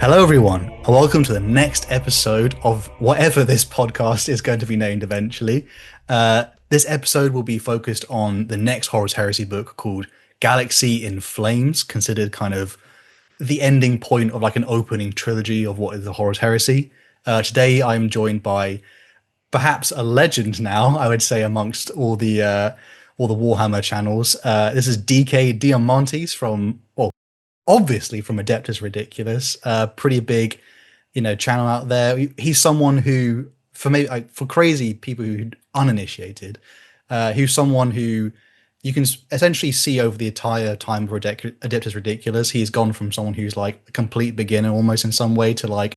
Hello, everyone, and welcome to the next episode of whatever this podcast is going to be named eventually. This episode will be focused on the next Horus Heresy book called Galaxy in Flames, considered kind of the ending point of like an opening trilogy of what is the Horus Heresy. Today, I'm joined by perhaps a legend now, I would say, amongst all the Warhammer channels. This is DK Diamantes from, well, obviously from Adeptus Ridiculous, pretty big, channel out there. He's someone who, for me, like, for crazy people who uninitiated, who's someone who you can essentially see over the entire time of Adeptus Ridiculous. He's gone from someone who's like a complete beginner almost in some way to like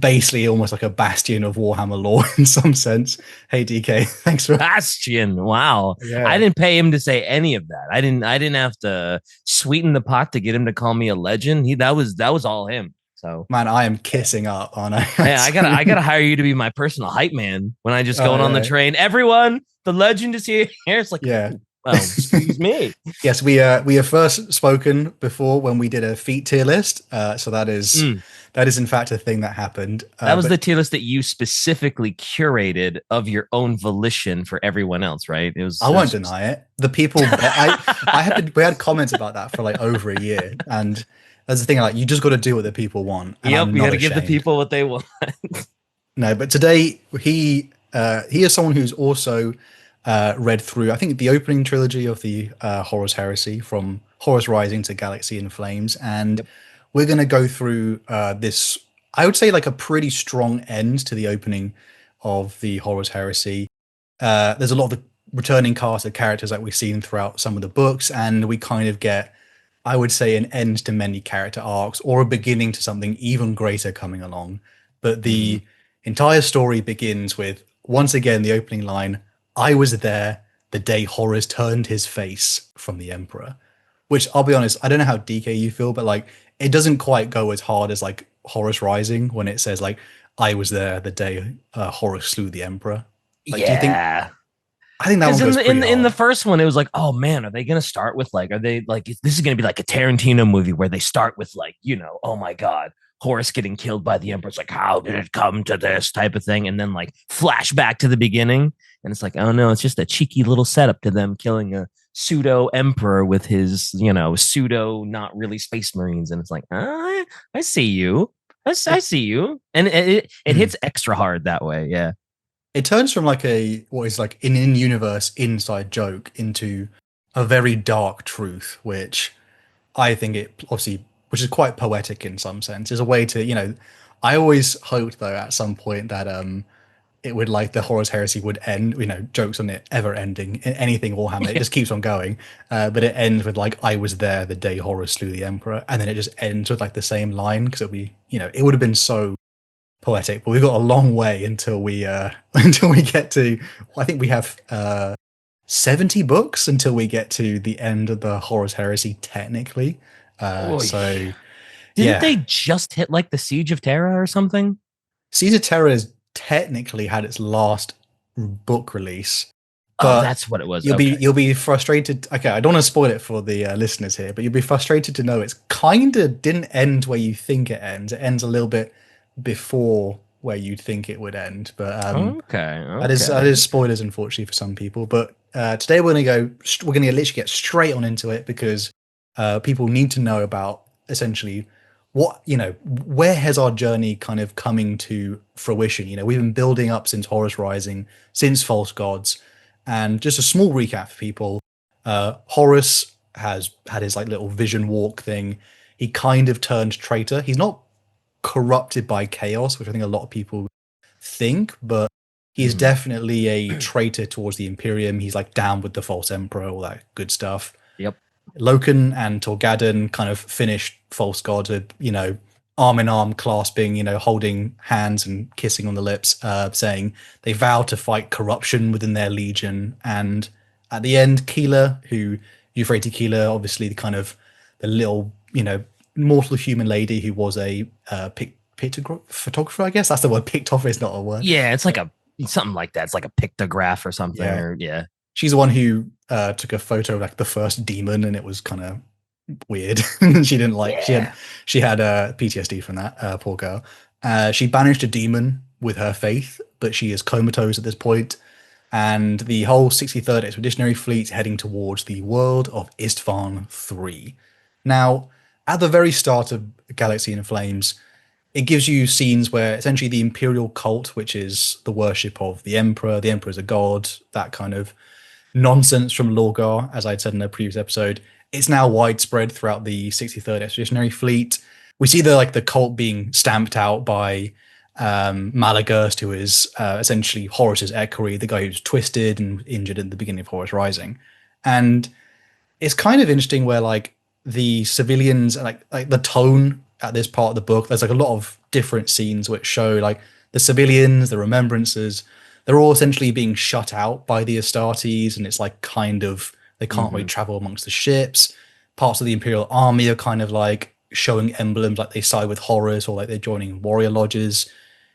basically almost like a bastion of Warhammer lore in some sense. Hey DK, thanks for Bastion. Wow. yeah. I didn't pay him to say any of that. I didn't have to sweeten the pot to get him to call me a legend. That was all him. So Man, I am kissing up, aren't I? yeah, I gotta hire you to be my personal hype man when I just going on the train. Everyone, the legend is here. It's like, yeah. Well, excuse me. Yes, we have first spoken before when we did a feat tier list. So that is in fact a thing that happened. That was the tier list that you specifically curated of your own volition for everyone else, right? I won't deny it. The people we had comments about that for like over a year, and that's the thing. Like, you just got to do what the people want. Yep, you got to give the people what they want. No, but today he is someone who's also read through, I think, the opening trilogy of the Horus Heresy, from Horus Rising to Galaxy in Flames, and we're going to go through this, I would say, like a pretty strong end to the opening of the Horus Heresy. There's a lot of the returning cast of characters that we've seen throughout some of the books, and we kind of get, I would say, an end to many character arcs, or a beginning to something even greater coming along. But the entire story begins with, once again, the opening line, "I was there the day Horus turned his face from the Emperor," which, I'll be honest, I don't know how DK you feel, but like, it doesn't quite go as hard as like Horus Rising when it says like, "I was there the day Horus slew the Emperor." Like, yeah. do you think? I think that one goes in the first one, it was like, oh man, are they going to start with like, are they like, this is going to be like a Tarantino movie where they start with like, oh my God, Horus getting killed by the Emperor. It's like, how did it come to this type of thing? And then like flash back to the beginning. And it's like, oh no, it's just a cheeky little setup to them killing a pseudo emperor with his, pseudo not really space marines. And it's like, I see you. I see you. And it hits extra hard that way. Yeah. It turns from like what is like an in-universe inside joke into a very dark truth, which I think it obviously, which is quite poetic in some sense, is a way to, I always hoped though at some point that it would, like, the Horus Heresy would end, jokes on it ever ending, anything Warhammer, it just keeps on going. But it ends with like, "I was there the day Horus slew the Emperor," and then it just ends with like the same line, because it'll be, it would have been so poetic. But we've got a long way until we get to, I think we have 70 books until we get to the end of the Horus Heresy technically. So didn't they just hit like the Siege of Terra or something? Siege of Terra has technically had its last book release. But that's what it was. You'll be frustrated. Okay, I don't want to spoil it for the listeners here, but you'll be frustrated to know it's kind of didn't end where you think it ends. It ends a little bit before where you'd think it would end. But that is spoilers, unfortunately, for some people. But today we're gonna literally get straight on into it, because people need to know about essentially what, where has our journey kind of coming to fruition. We've been building up since Horus Rising, since False Gods. And just a small recap for people, Horus has had his like little vision walk thing. He kind of turned traitor. He's not corrupted by chaos, which I think a lot of people think, but he's definitely a traitor towards the Imperium. He's like down with the false emperor, all that good stuff. Yep. Loken and Torgadon kind of finished False God, arm in arm, clasping, holding hands and kissing on the lips, saying they vow to fight corruption within their legion. And at the end, Keeler, Euphrates Keeler, obviously the little, mortal human lady who was a photographer, I guess that's the word. Pictographer is not a word. Yeah, it's like something like that. It's like a pictograph or something. She's the one who took a photo of like the first demon, and it was kind of weird. She didn't like Yeah. she had PTSD from that poor girl. She banished a demon with her faith, but she is comatose at this point, and the whole 63rd Expeditionary Fleet heading towards the world of Istvan 3. Now, at the very start of Galaxy in Flames, it gives you scenes where essentially the Imperial cult, which is the worship of the Emperor is a god, that kind of nonsense from Lorgar, as I'd said in a previous episode, it's now widespread throughout the 63rd Expeditionary Fleet. We see the cult being stamped out by Malagurst, who is essentially Horus's equerry, the guy who's twisted and injured at the beginning of Horus Rising. And it's kind of interesting where like the civilians, like the tone at this part of the book, there's like a lot of different scenes which show like the civilians, the remembrances, they're all essentially being shut out by the Astartes, and it's like kind of they can't really Hmm. travel amongst the ships. Parts of the Imperial army are kind of like showing emblems like they side with Horus, or like they're joining warrior lodges.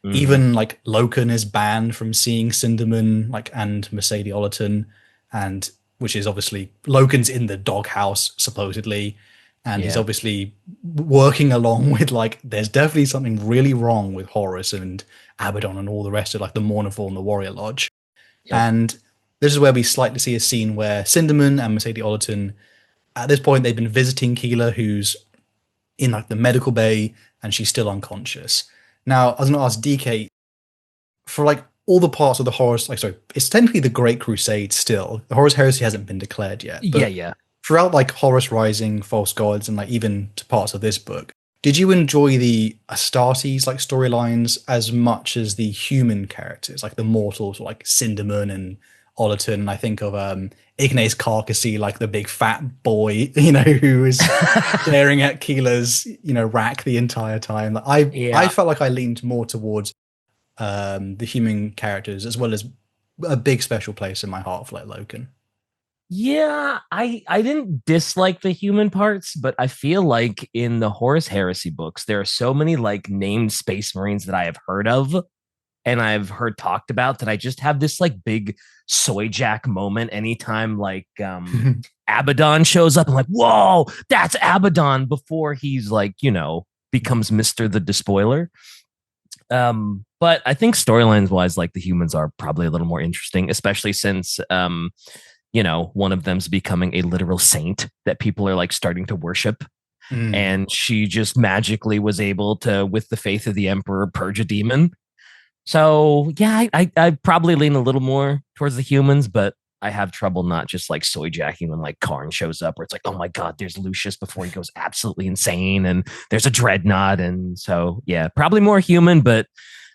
Hmm. Even like Loken is banned from seeing Cinderman, like, and Mercedes Ollerton, and which is obviously Loken's in the doghouse supposedly, and he's Yeah. obviously working along with like there's definitely something really wrong with Horus and Abaddon and all the rest of like the Mournerful and the Warrior Lodge. Yep. And this is where we slightly see a scene where Cinderman and Mercedes Ollerton, at this point, they've been visiting Keela, who's in like the medical bay, and she's still unconscious. Now, I was going to ask DK for like all the parts of the Horus, like sorry, it's technically the Great Crusade still. The Horus Heresy hasn't been declared yet, Yeah. but Yeah. throughout like Horus Rising, False Gods, and like even to parts of this book, did you enjoy the Astartes like storylines as much as the human characters, like the mortals, like Cinderman and Ollerton? I think of Ignace Carcassy, like the big fat boy, who was staring at Keela's, rack the entire time. Like, I Yeah. felt like I leaned more towards the human characters, as well as a big special place in my heart for like Loken. Yeah, I didn't dislike the human parts, but I feel like in the Horus Heresy books, there are so many like named space marines that I have heard of and I've heard talked about that I just have this like big soy jack moment anytime like Abaddon shows up. I'm like, whoa, that's Abaddon before he's like, becomes Mr. the Despoiler. But I think storylines wise, like the humans are probably a little more interesting, especially since one of them's becoming a literal saint that people are like starting to worship. Mm. And she just magically was able to, with the faith of the emperor, purge a demon. So yeah, I probably lean a little more towards the humans, but I have trouble not just like soy jacking when like Karn shows up, where it's like, oh my god, there's Lucius before he goes absolutely insane, and there's a dreadnought, and so yeah, probably more human, but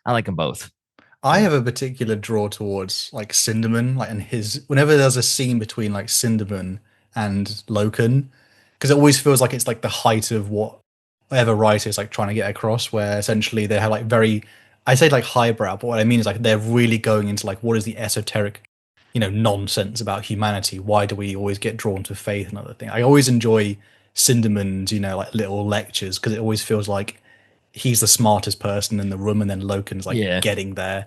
I like them both. I So have a particular draw towards like Cinderman, like and his whenever there's a scene between like Cinderman and Loken, because it always feels like it's like the height of whatever writer is like trying to get across, where essentially they have like very, I say like highbrow, but what I mean is like they're really going into like what is the esoteric, nonsense about humanity. Why do we always get drawn to faith and other things? I always enjoy Cinderman's, like little lectures because it always feels like he's the smartest person in the room, and then Loken's like yeah. getting there.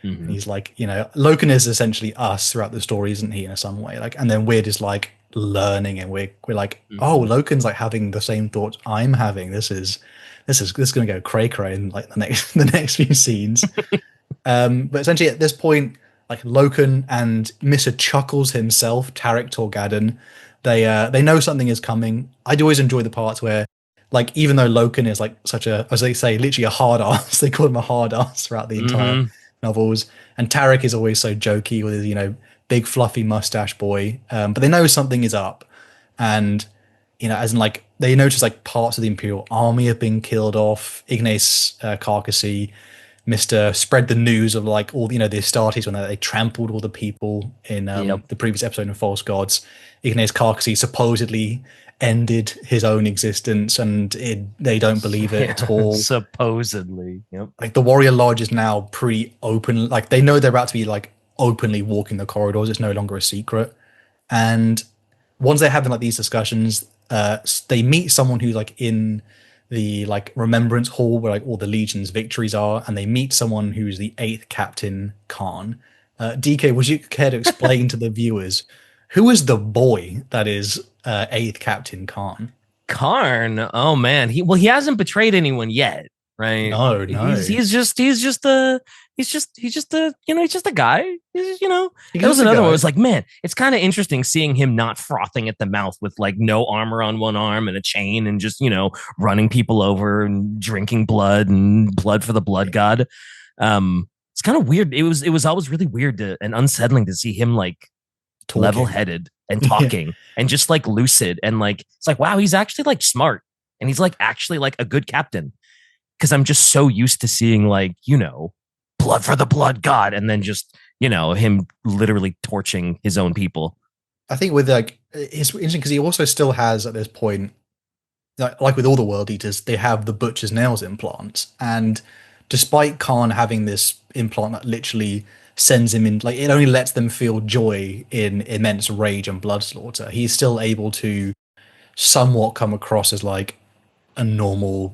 And Hmm. he's like, Loken is essentially us throughout the story, isn't he, in some way? Like, and then we're just like learning, and we're like, oh, Hmm. Loken's like having the same thoughts I'm having. This is gonna go cray cray in like the next the next few scenes. But essentially at this point, like Loken and Mr. Chuckles himself, Tarek Torgadon, they know something is coming. I'd always enjoy the parts where, like, even though Loken is like such a, as they say, literally a hard ass, they call him a hard ass throughout the entire Hmm. novels. And Tarek is always so jokey with his, big fluffy mustache boy. But they know something is up, and as in like they notice like parts of the Imperial army have been killed off. Ignace Carcassy, Mister spread the news of like all the Astartes when they trampled all the people in Yep. the previous episode of False Gods. Ignace Carcassy supposedly ended his own existence, and they don't believe it at Yeah. all. Supposedly. Yep. Like the Warrior Lodge is now pretty open. Like they know they're about to be like openly walking the corridors. It's no longer a secret. And once they're having like these discussions, they meet someone who's like in the like remembrance hall where like all the legion's victories are, and they meet someone who's the eighth Captain Khan. DK, would you care to explain to the viewers who is the boy that is eighth Captain Khan? Karn. Oh man, he hasn't betrayed anyone yet, right? No, He's no. he's just he's just a he's just a he's just a guy. He's That was just a another one. It guy. was like, man, it's kind of interesting seeing him not frothing at the mouth with like no armor on one arm and a chain and just running people over and drinking blood and blood for the blood god. It's kind of weird. It was always really weird and unsettling to see him like Talking. level-headed and Yeah, talking and just like lucid and like it's like wow, he's actually like smart and he's like actually like a good captain, because I'm just so used to seeing like blood for the blood god and then just him literally torching his own people. I think with like it's interesting because he also still has at this point, like with all the world eaters, they have the butcher's nails implants, and despite Khan having this implant that literally sends him in, like it only lets them feel joy in immense rage and blood slaughter, he's still able to somewhat come across as like a normal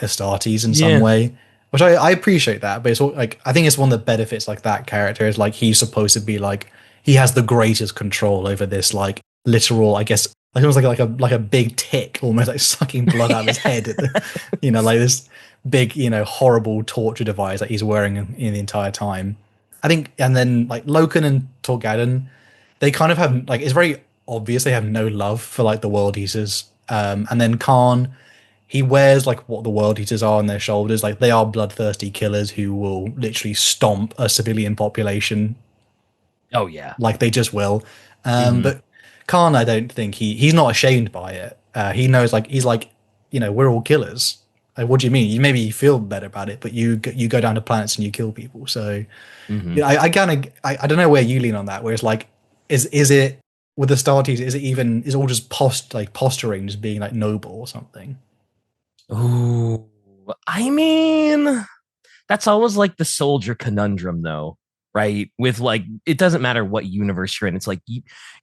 Astartes in some Yeah. way, which I appreciate that. But it's like I think it's one of the benefits like that character is like he's supposed to be like he has the greatest control over this like literal, I guess, like almost like a big tick, almost like sucking blood out of his head. Like this big horrible torture device that he's wearing in the entire time. I think, and then like Loken and Torgadon, they kind of have like it's very obvious they have no love for like the World Eaters. And then Khan, he wears like what the World Eaters are on their shoulders. Like they are bloodthirsty killers who will literally stomp a civilian population Oh yeah. like they just will. Hmm. But Khan, I don't think he's not ashamed by it. He knows like he's like we're all killers. Like, what do you mean? You maybe you feel better about it, but you go down to planets and you kill people. So Hmm. I kind of I don't know where you lean on that. Where it's like is it with the Astartes? Is it all just posturing, just being like noble or something? Ooh, I mean, that's always like the soldier conundrum, though, right? With like, it doesn't matter what universe you're in. It's like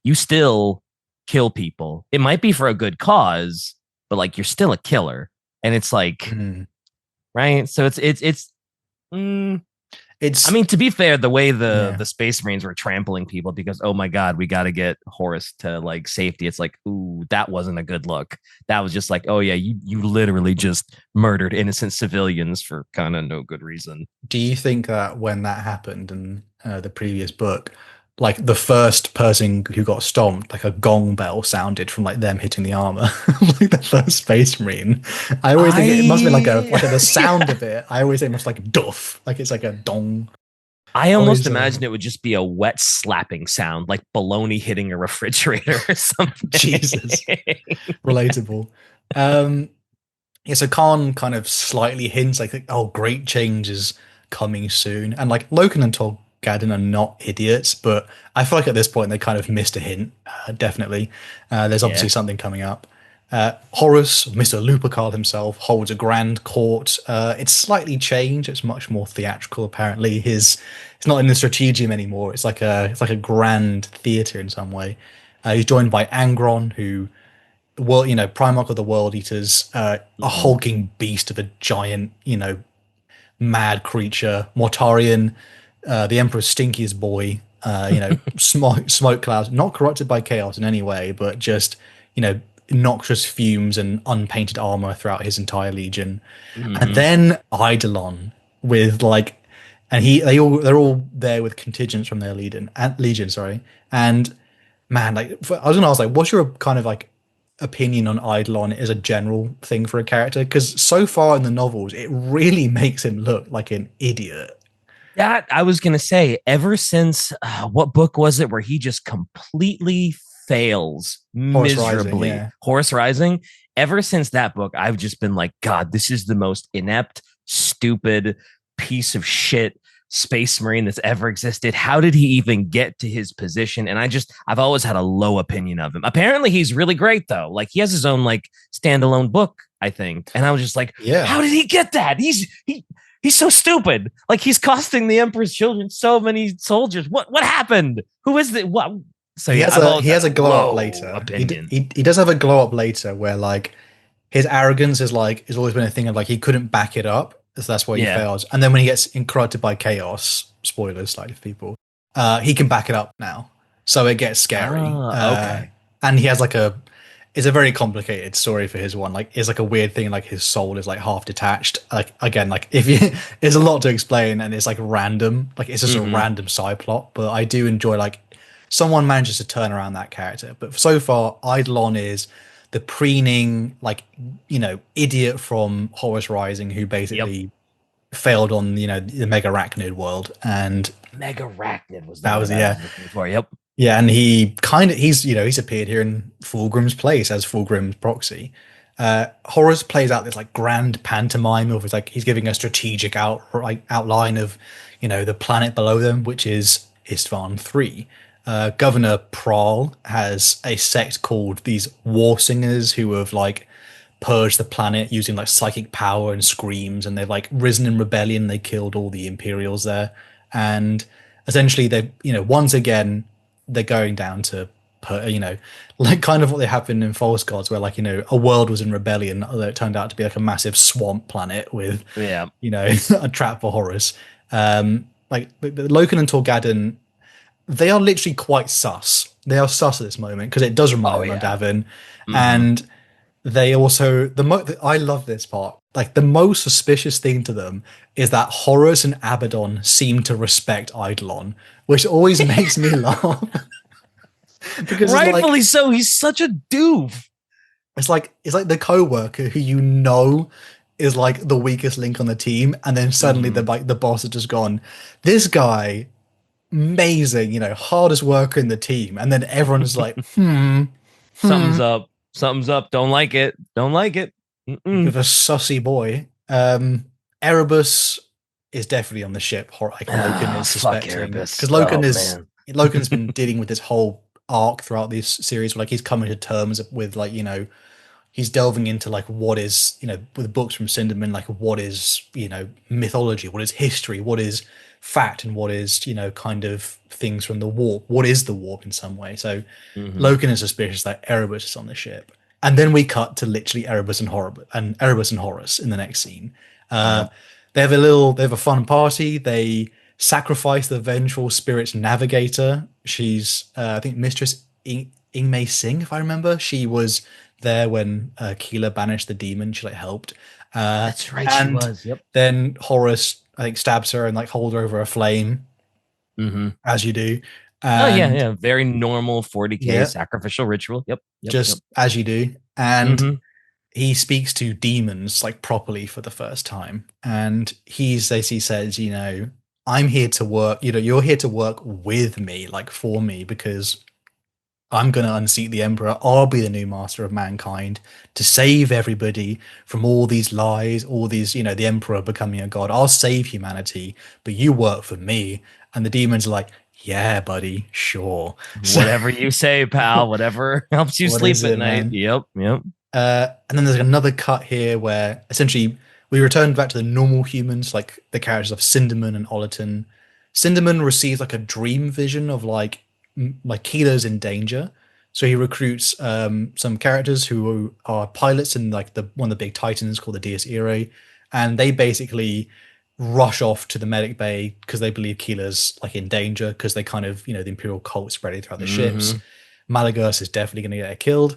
you still kill people. It might be for a good cause, but like you're still a killer, and it's like, Mm. right? So it's. Mm, I It's mean, to be fair, the way the yeah. the Space Marines were trampling people because oh my god, we got to get Horus to like safety. It's like, ooh, that wasn't a good look. That was just like, oh yeah, you literally just murdered innocent civilians for kind of no good reason. Do you think that when that happened in the previous book, like the first person who got stomped, like a gong bell sounded from like them hitting the armor, like the first Space Marine? I always think it must be like a I like the sound yeah. of it. I always think it must like duff, like it's like a dong. I almost Always imagine it would just be a wet slapping sound, like baloney hitting a refrigerator or something. Jesus, relatable. Um, Yeah, so Khan kind of slightly hints like, oh, great change is coming soon. And like Loken and Tolgadon are not idiots, but I feel like at this point they kind of missed a hint, definitely. There's obviously Yeah. something coming up. Horus, Mr. Lupercal himself, holds a grand court. It's slightly changed. It's much more theatrical, apparently. It's not in the Strategium anymore. It's like a grand theater in some way. He's joined by Angron, who world, Primarch of the World Eaters, a Mhm. hulking beast of a giant, mad creature, Mortarion, the Emperor's stinkiest boy, smoke clouds, not corrupted by chaos in any way, but just, noxious fumes and unpainted armor throughout his entire legion. And Mhm. then Eidolon with like, and they're all there with contingents from their legion, sorry. And man, like I was gonna ask, like, what's your kind of like opinion on Eidolon as a general thing for a character? Because so far in the novels, it really makes him look like an idiot. That I was gonna say, ever since what book was it where he just completely fails Horus Rising, miserably? yeah. Horus Rising. Ever since that book, I've just been like, God, this is the most inept, stupid piece of shit space marine that's ever existed. How did he even get to his position? And I've always had a low opinion of him. Apparently, he's really great though. Like he has his own like standalone book, I think. And I was just like, Yeah. how did he get that? He's so stupid. Like he's costing the Emperor's children so many soldiers. What happened? Who is it? What? So He yeah, has I've a always he had has a a glow up low later. opinion. He does have a glow up later where like his arrogance is like has always been a thing of like he couldn't back it up, so that's why he Yeah. fails. And then when he gets corrupted by chaos, spoilers slightly for people, he can back it up now. So it gets scary. Ah, okay. And he has like it's a very complicated story for his one. Like, it's like a weird thing. Like, his soul is like half detached. Like, again, like if you, there's a lot to explain, and it's like random. Like, it's just a Mm-hmm. random side plot. But I do enjoy like someone manages to turn around that character. But so far, Eidolon is the preening, like, idiot from Horus Rising who Yep. basically failed on the Mega Arachnid world, and Mega Arachnid was the that was word I yeah. was looking for. Yep. Yeah, and he's appeared here in Fulgrim's place as Fulgrim's proxy. Horus plays out this like grand pantomime of it's like he's giving a strategic outline of the planet below them, which is Istvan 3. Governor Prahl has a sect called these War Singers who have like purged the planet using like psychic power and screams, and they've like risen in rebellion. They killed all the Imperials there, and essentially they once again they're going down to like kind of what they happened in False Gods, where like a world was in rebellion, although it turned out to be like a massive swamp planet with Yeah. a trap for Horus. But Loken and Torgadon, they are literally quite sus. They are sus at this moment because it does Oh remind me of yeah. Davin, Mm-hmm. and they also I love this part. Like the most suspicious thing to them is that Horus and Abaddon seem to respect Eidolon, which always makes me laugh because it's like Rightfully so. He's such a doof. it's like the co-worker who is like the weakest link on the team, and then suddenly Mm-hmm. the boss has just gone, this guy, amazing, hardest worker in the team, and then everyone is like, hmm, Something's up. Something's up. Don't like it. Don't like it. Mm-mm. with a sussy boy. Erebus is definitely on the ship. Like Loken Ah, is fuck suspecting Erebus. because Oh man. Loken's been dealing with this whole arc throughout this series. Where, like he's coming to terms with like he's delving into like what is with books from Cinderman, like what is mythology, what is history, what is fact, and what is kind of things from the warp. What is the warp in some way? So Mm-hmm. Loken is suspicious that Erebus is on the ship, and then we cut to literally Erebus and Horus in the next scene. Uh, Yep. they have a fun party. They sacrifice the vengeful spirit's navigator. She's I think Mistress Ingmei Singh, if I remember. She was there when Keela banished the demon. She like helped, That's right. She and was. Yep. then Horus I think stabs her and like hold her over a flame, Mm-hmm. as you do, Oh yeah, and yeah. Very normal 40K yeah, sacrificial ritual. Yep. Yep. Yep. just as you do, and Mm-hmm. he speaks to demons like properly for the first time, and he says, I'm here to work. You're here to work with me, like for me, because I'm going to unseat the Emperor. I'll be the new master of mankind to save everybody from all these lies, all these, the Emperor becoming a god. I'll save humanity, but you work for me. And the demons are like, yeah, buddy, sure. So, Whatever you say, pal. Whatever helps you what sleep is at it, night. man? Yep. Yep. And then there's another cut here where essentially we return back to the normal humans, like the characters of Cinderman and Ollerton. Cinderman receives like a dream vision of like Kilo's in danger, so he recruits some characters who are pilots in like the one of the big titans called the Dies Irae, and they basically rush off to the medic bay because they believe Keela's like in danger because they kind of the Imperial cult spreading throughout the ships. Mm-hmm. Malagos is definitely going to get killed.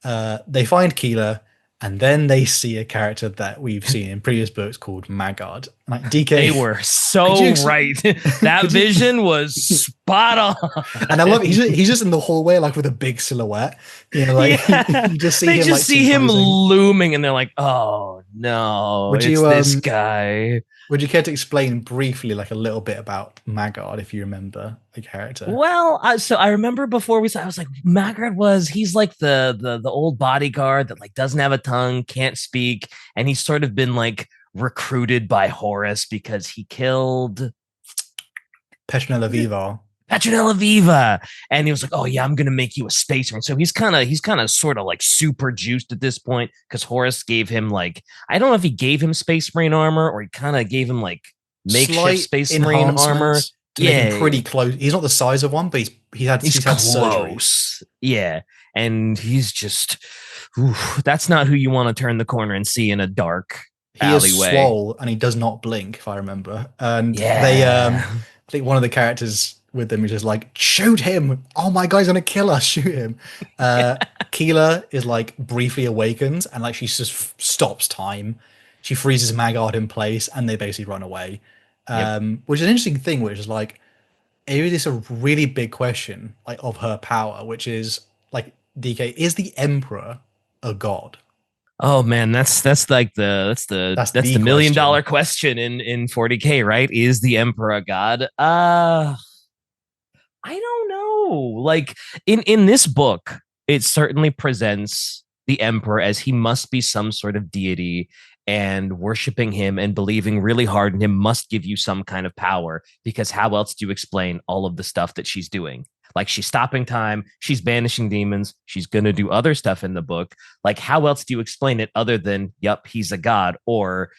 They find Keela, and then they see a character that we've seen in previous books called Magard. Like They DK, were could you so right. That could you? vision was spot on. And I love it. He's just in the hallway like with a big silhouette. Like Yeah. you just see They him just like see him superimposing. looming and they're like, oh no, Would it's you this guy. would you care to explain briefly like a little bit about Magard if you remember the character? Well, so I remember before we saw, I was like, Magard he's like the old bodyguard that like doesn't have a tongue, can't speak, and he's sort of been like recruited by Horus because he killed Petronella Vivar. Petronella Viva. And he was like, oh yeah, I'm gonna make you a space marine. So he's kind of sort of like super juiced at this point because Horus gave him like, I don't know if he gave him space marine armor or he kind of gave him like makeshift Slight space marine armor. enhancements to make him Yeah, pretty close. He's not the size of one, but he's he's had surgery. close. Yeah. And he's just ooh, that's not who you want to turn the corner and see in a dark He is alleyway. swole and he does not blink, if I remember. And they Yeah. I think one of the characters with them. He's just like, shoot him! Oh my guy's gonna kill us! Shoot him! Uh, Keela is like briefly awakens and like she just stops time. She freezes Maggard in place, and they basically run away. Yep. Which is an interesting thing, which is like it is a really big question like of her power, which is like DK, is the Emperor a god? Oh man, that's like That's that's the the million question. dollar question in 40K, right? Is the Emperor a god? I don't know. Like in this book, it certainly presents the Emperor as he must be some sort of deity, and worshiping him and believing really hard in him must give you some kind of power, because how else do you explain all of the stuff that she's doing? Like, she's stopping time, she's banishing demons, she's going to do other stuff in the book. Like, how else do you explain it other than, yep, he's a god? Or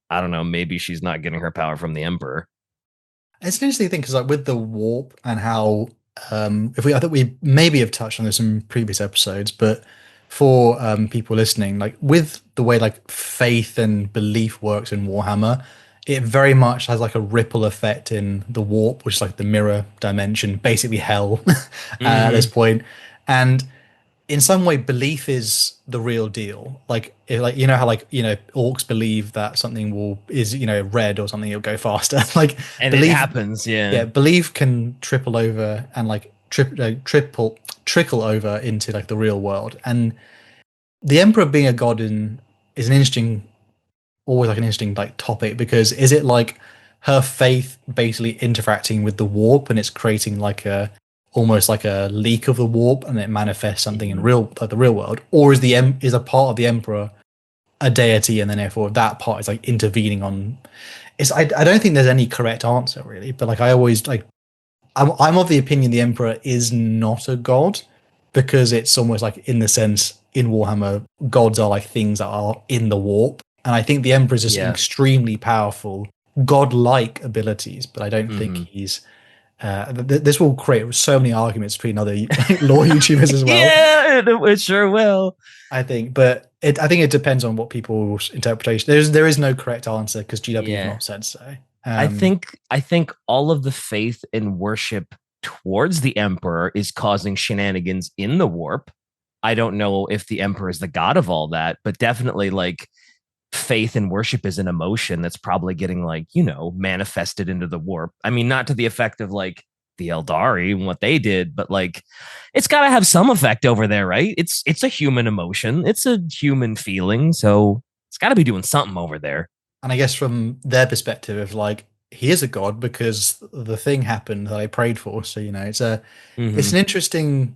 I don't know, maybe she's not getting her power from the Emperor. It's an interesting thing because like with the warp and how if we I think we maybe have touched on this in previous episodes, but for people listening, like with the way like faith and belief works in Warhammer, it very much has like a ripple effect in the warp, which is like the mirror dimension, basically hell at this Mm-hmm. point. And in some way belief is the real deal, like like you know how like orcs believe that something will is red or something, it'll go faster. Like And it belief, happens, yeah. yeah, belief can triple over and like triple trickle over into like the real world. And the Emperor being a god in is an interesting, always like an interesting like topic, because is it like her faith basically interacting with the warp and it's creating like a almost like a leak of the warp and it manifests something in Mm-hmm. real like the real world, or is is a part of the Emperor a deity and then therefore that part is like intervening on it's I don't think there's any correct answer really, but like I always like I'm of the opinion the Emperor is not a god, because it's almost like in the sense in Warhammer, gods are like things that are in the warp. And I think the Emperor is just an Yeah. extremely powerful, godlike abilities, but I don't think Mm-hmm. he's. This will create so many arguments between other lore YouTubers as well. Yeah, it sure will. I think, but I think it depends on what people's interpretation. There is no correct answer because GW have Yeah. not said so. I think all of the faith and worship towards the Emperor is causing shenanigans in the warp. I don't know if the Emperor is the god of all that, but definitely like faith and worship is an emotion that's probably getting like, manifested into the warp. I mean, not to the effect of like the Eldari and what they did, but like it's got to have some effect over there, right? It's a human emotion, it's a human feeling, so it's got to be doing something over there. And I guess from their perspective of like he is a god because the thing happened that I prayed for. So it's Mm-hmm. an interesting,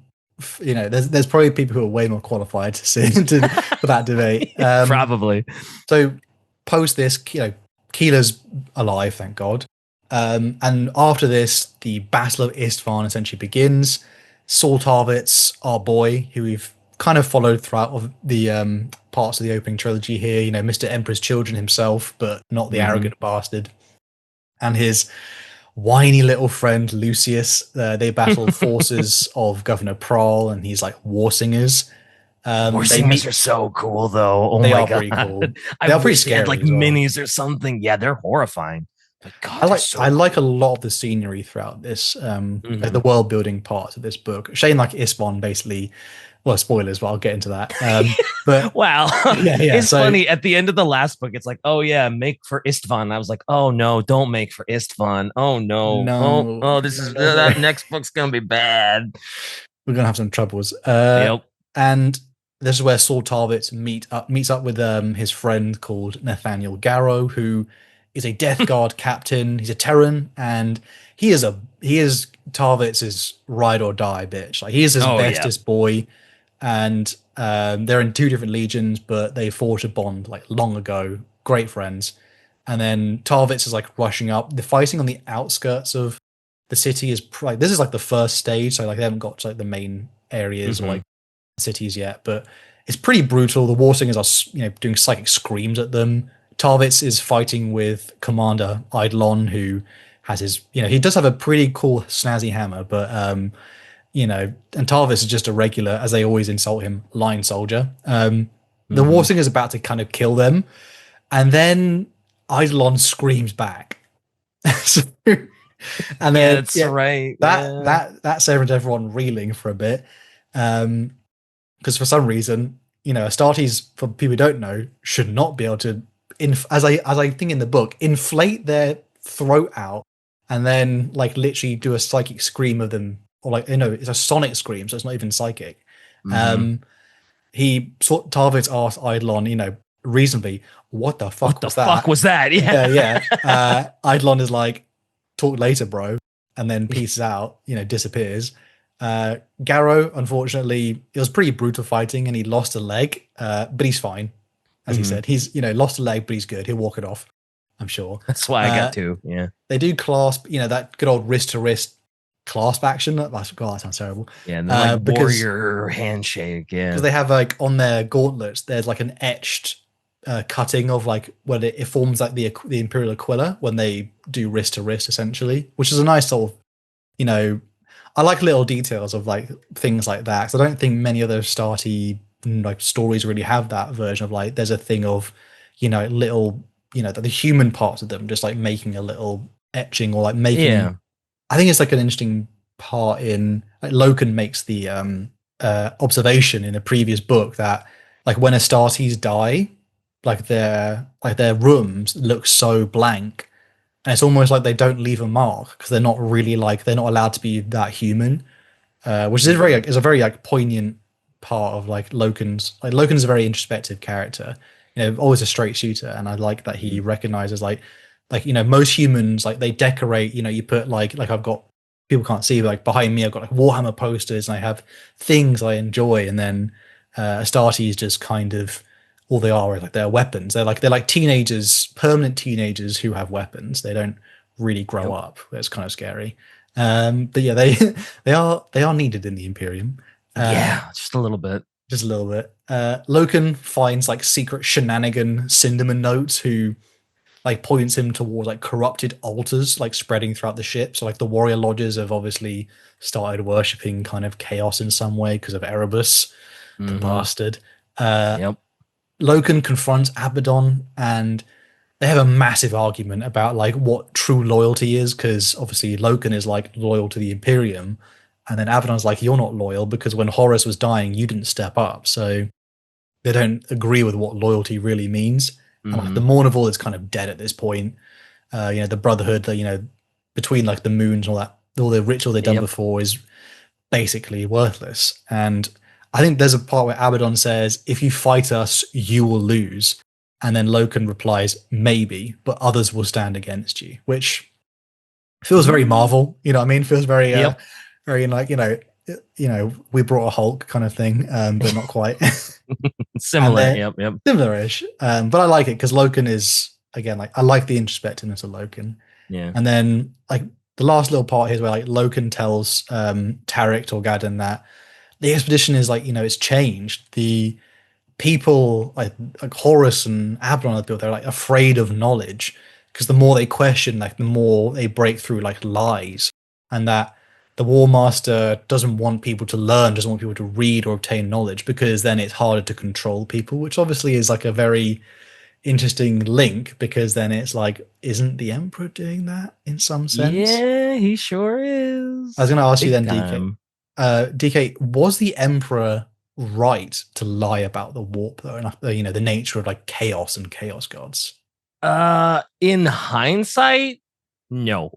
there's probably people who are way more qualified to see for that debate. Probably. So post this, Keela's alive, thank God. And after this, the Battle of Istvan essentially begins. Saul Tarvitz, our boy, who we've kind of followed throughout of the parts of the opening trilogy here, Mr. Emperor's Children himself, but not the Mm-hmm. arrogant bastard. And his whiny little friend Lucius, they battle forces of Governor Prahl and he's like war singers. War They singers meet. are so cool, though. Oh They my are god, pretty cool. I They are pretty wish they had like scary as well. minis or something. Yeah, they're horrifying, but God, they're I so like a cool. lot of the scenery throughout this, like Mm-hmm. the world building parts of this book. Shane like Isbon basically, well, spoilers, but I'll get into that. But Wow, yeah. it's So funny. At the end of the last book, it's like, oh yeah, make for Istvan. I was like, oh no, don't make for Istvan. Oh no. Oh, this is no, that next book's gonna be bad. we're gonna have some troubles. Yep. And this is where Saul Tarvitz meets up with his friend called Nathaniel Garrow, who is a Death Guard captain. He's a Terran, and he is Tarvitz's ride or die bitch. Like he is his Oh yeah. bestest boy, and they're in two different legions, but they forged a bond like long ago. Great friends. And then Tarvitz is like rushing up. The fighting on the outskirts of the city is like this is like the first stage, so like they haven't got to like the main areas or Mm-hmm. like cities yet, but it's pretty brutal. The war singers are doing psychic screams at them. Tarvitz is fighting with Commander Eidolon, who has his he does have a pretty cool snazzy hammer, but and Tarvis is just a regular, as they always insult him, line soldier. The Mm-hmm. War Singer's about to kind of kill them, and then Eidolon screams back. So And Yeah, then that's yeah, right. that Yeah. that that sent everyone reeling for a bit. Because for some reason, Astartes, for people who don't know, should not be able to, as I think in the book, inflate their throat out and then like literally do a psychic scream of them, or like it's a sonic scream, so it's not even psychic. Hmm. Um, he sort Tarvis asked Eidolon, reasonably, what the What fuck the was fuck that? was that? Yeah. Yeah, yeah. Eidolon is like, talk later, bro, and then pieces out, disappears. Garrow, unfortunately, it was pretty brutal fighting, and he lost a leg, but he's fine. As he Hmm. said, he's lost a leg, but he's good. He'll walk it off, I'm sure. That's why I got Uh, two. Yeah. they do clasp, that good old wrist to wrist clasp action. God, that sounds terrible. Yeah. And then like Because warrior handshake. Yeah. they have like on their gauntlets, there's like an etched cutting of like when it forms like the Imperial Aquila when they do wrist to wrist essentially, which is a nice sort of you know I like little details of like things like that. So I don't think many other Starty like stories really have that version of like there's a thing of little the human parts of them just like making a little etching or like making. Yeah. I think it's like an interesting part in like Loken makes the observation in a previous book that like when Astartes die, like their rooms look so blank, and it's almost like they don't leave a mark because they're not really like they're not allowed to be that human, which is very Hmm. like, is a very like poignant part of like Loken's a very introspective character, always a straight shooter, and I like that he recognizes like most humans like they decorate, you put like I've got people can't see but like behind me I've got like Warhammer posters and I have things I enjoy, and then Astartes just kind of all they are is like they're weapons. They're like teenagers, permanent teenagers who have weapons. They don't really grow Yep. up. It's kind of scary. But yeah, they they are needed in the Imperium. Uh, Yeah. Just a little bit. just a little bit. Loken finds like secret shenanigan Cinderman notes who like points him towards like corrupted altars like spreading throughout the ship. So like the warrior lodges have obviously started worshipping kind of chaos in some way because of Erebus, the Hmm. bastard. Uh, Yep. Loken confronts Abaddon and they have a massive argument about like what true loyalty is, because obviously Loken is like loyal to the Imperium, and then Abaddon's like you're not loyal because when Horus was dying you didn't step up. So they don't agree with what loyalty really means. And like the Hmm. Mournival is kind of dead at this point. The Brotherhood, between like the moons and all that, all the ritual they've done Yep. before is basically worthless. And I think there's a part where Abaddon says, "If you fight us, you will lose." And then Loken replies, "Maybe, but others will stand against you," which feels very Mm. Marvel. You know what I mean? Feels very, Yep. very like we brought a Hulk kind of thing, but not quite. And Similar. then Yep. Yep. similar-ish, but I like it because Loken is again like I like the introspectiveness of Loken. Yeah. And then like the last little part here is where like Loken tells Tarek Torgadon that the expedition is like it's changed. The people like Horus and Abaddon have built, they're like afraid of knowledge because the more they question, like the more they break through like lies, and that the War Master doesn't want people to learn, doesn't want people to read or obtain knowledge because then it's harder to control people, which obviously is like a very interesting link because then it's like, isn't the Emperor doing that in some sense? Yeah, he sure I was is. going to ask you Big then, DK. time. DK, was the Emperor right to lie about the warp though, and the nature of like chaos and chaos gods? In hindsight, no.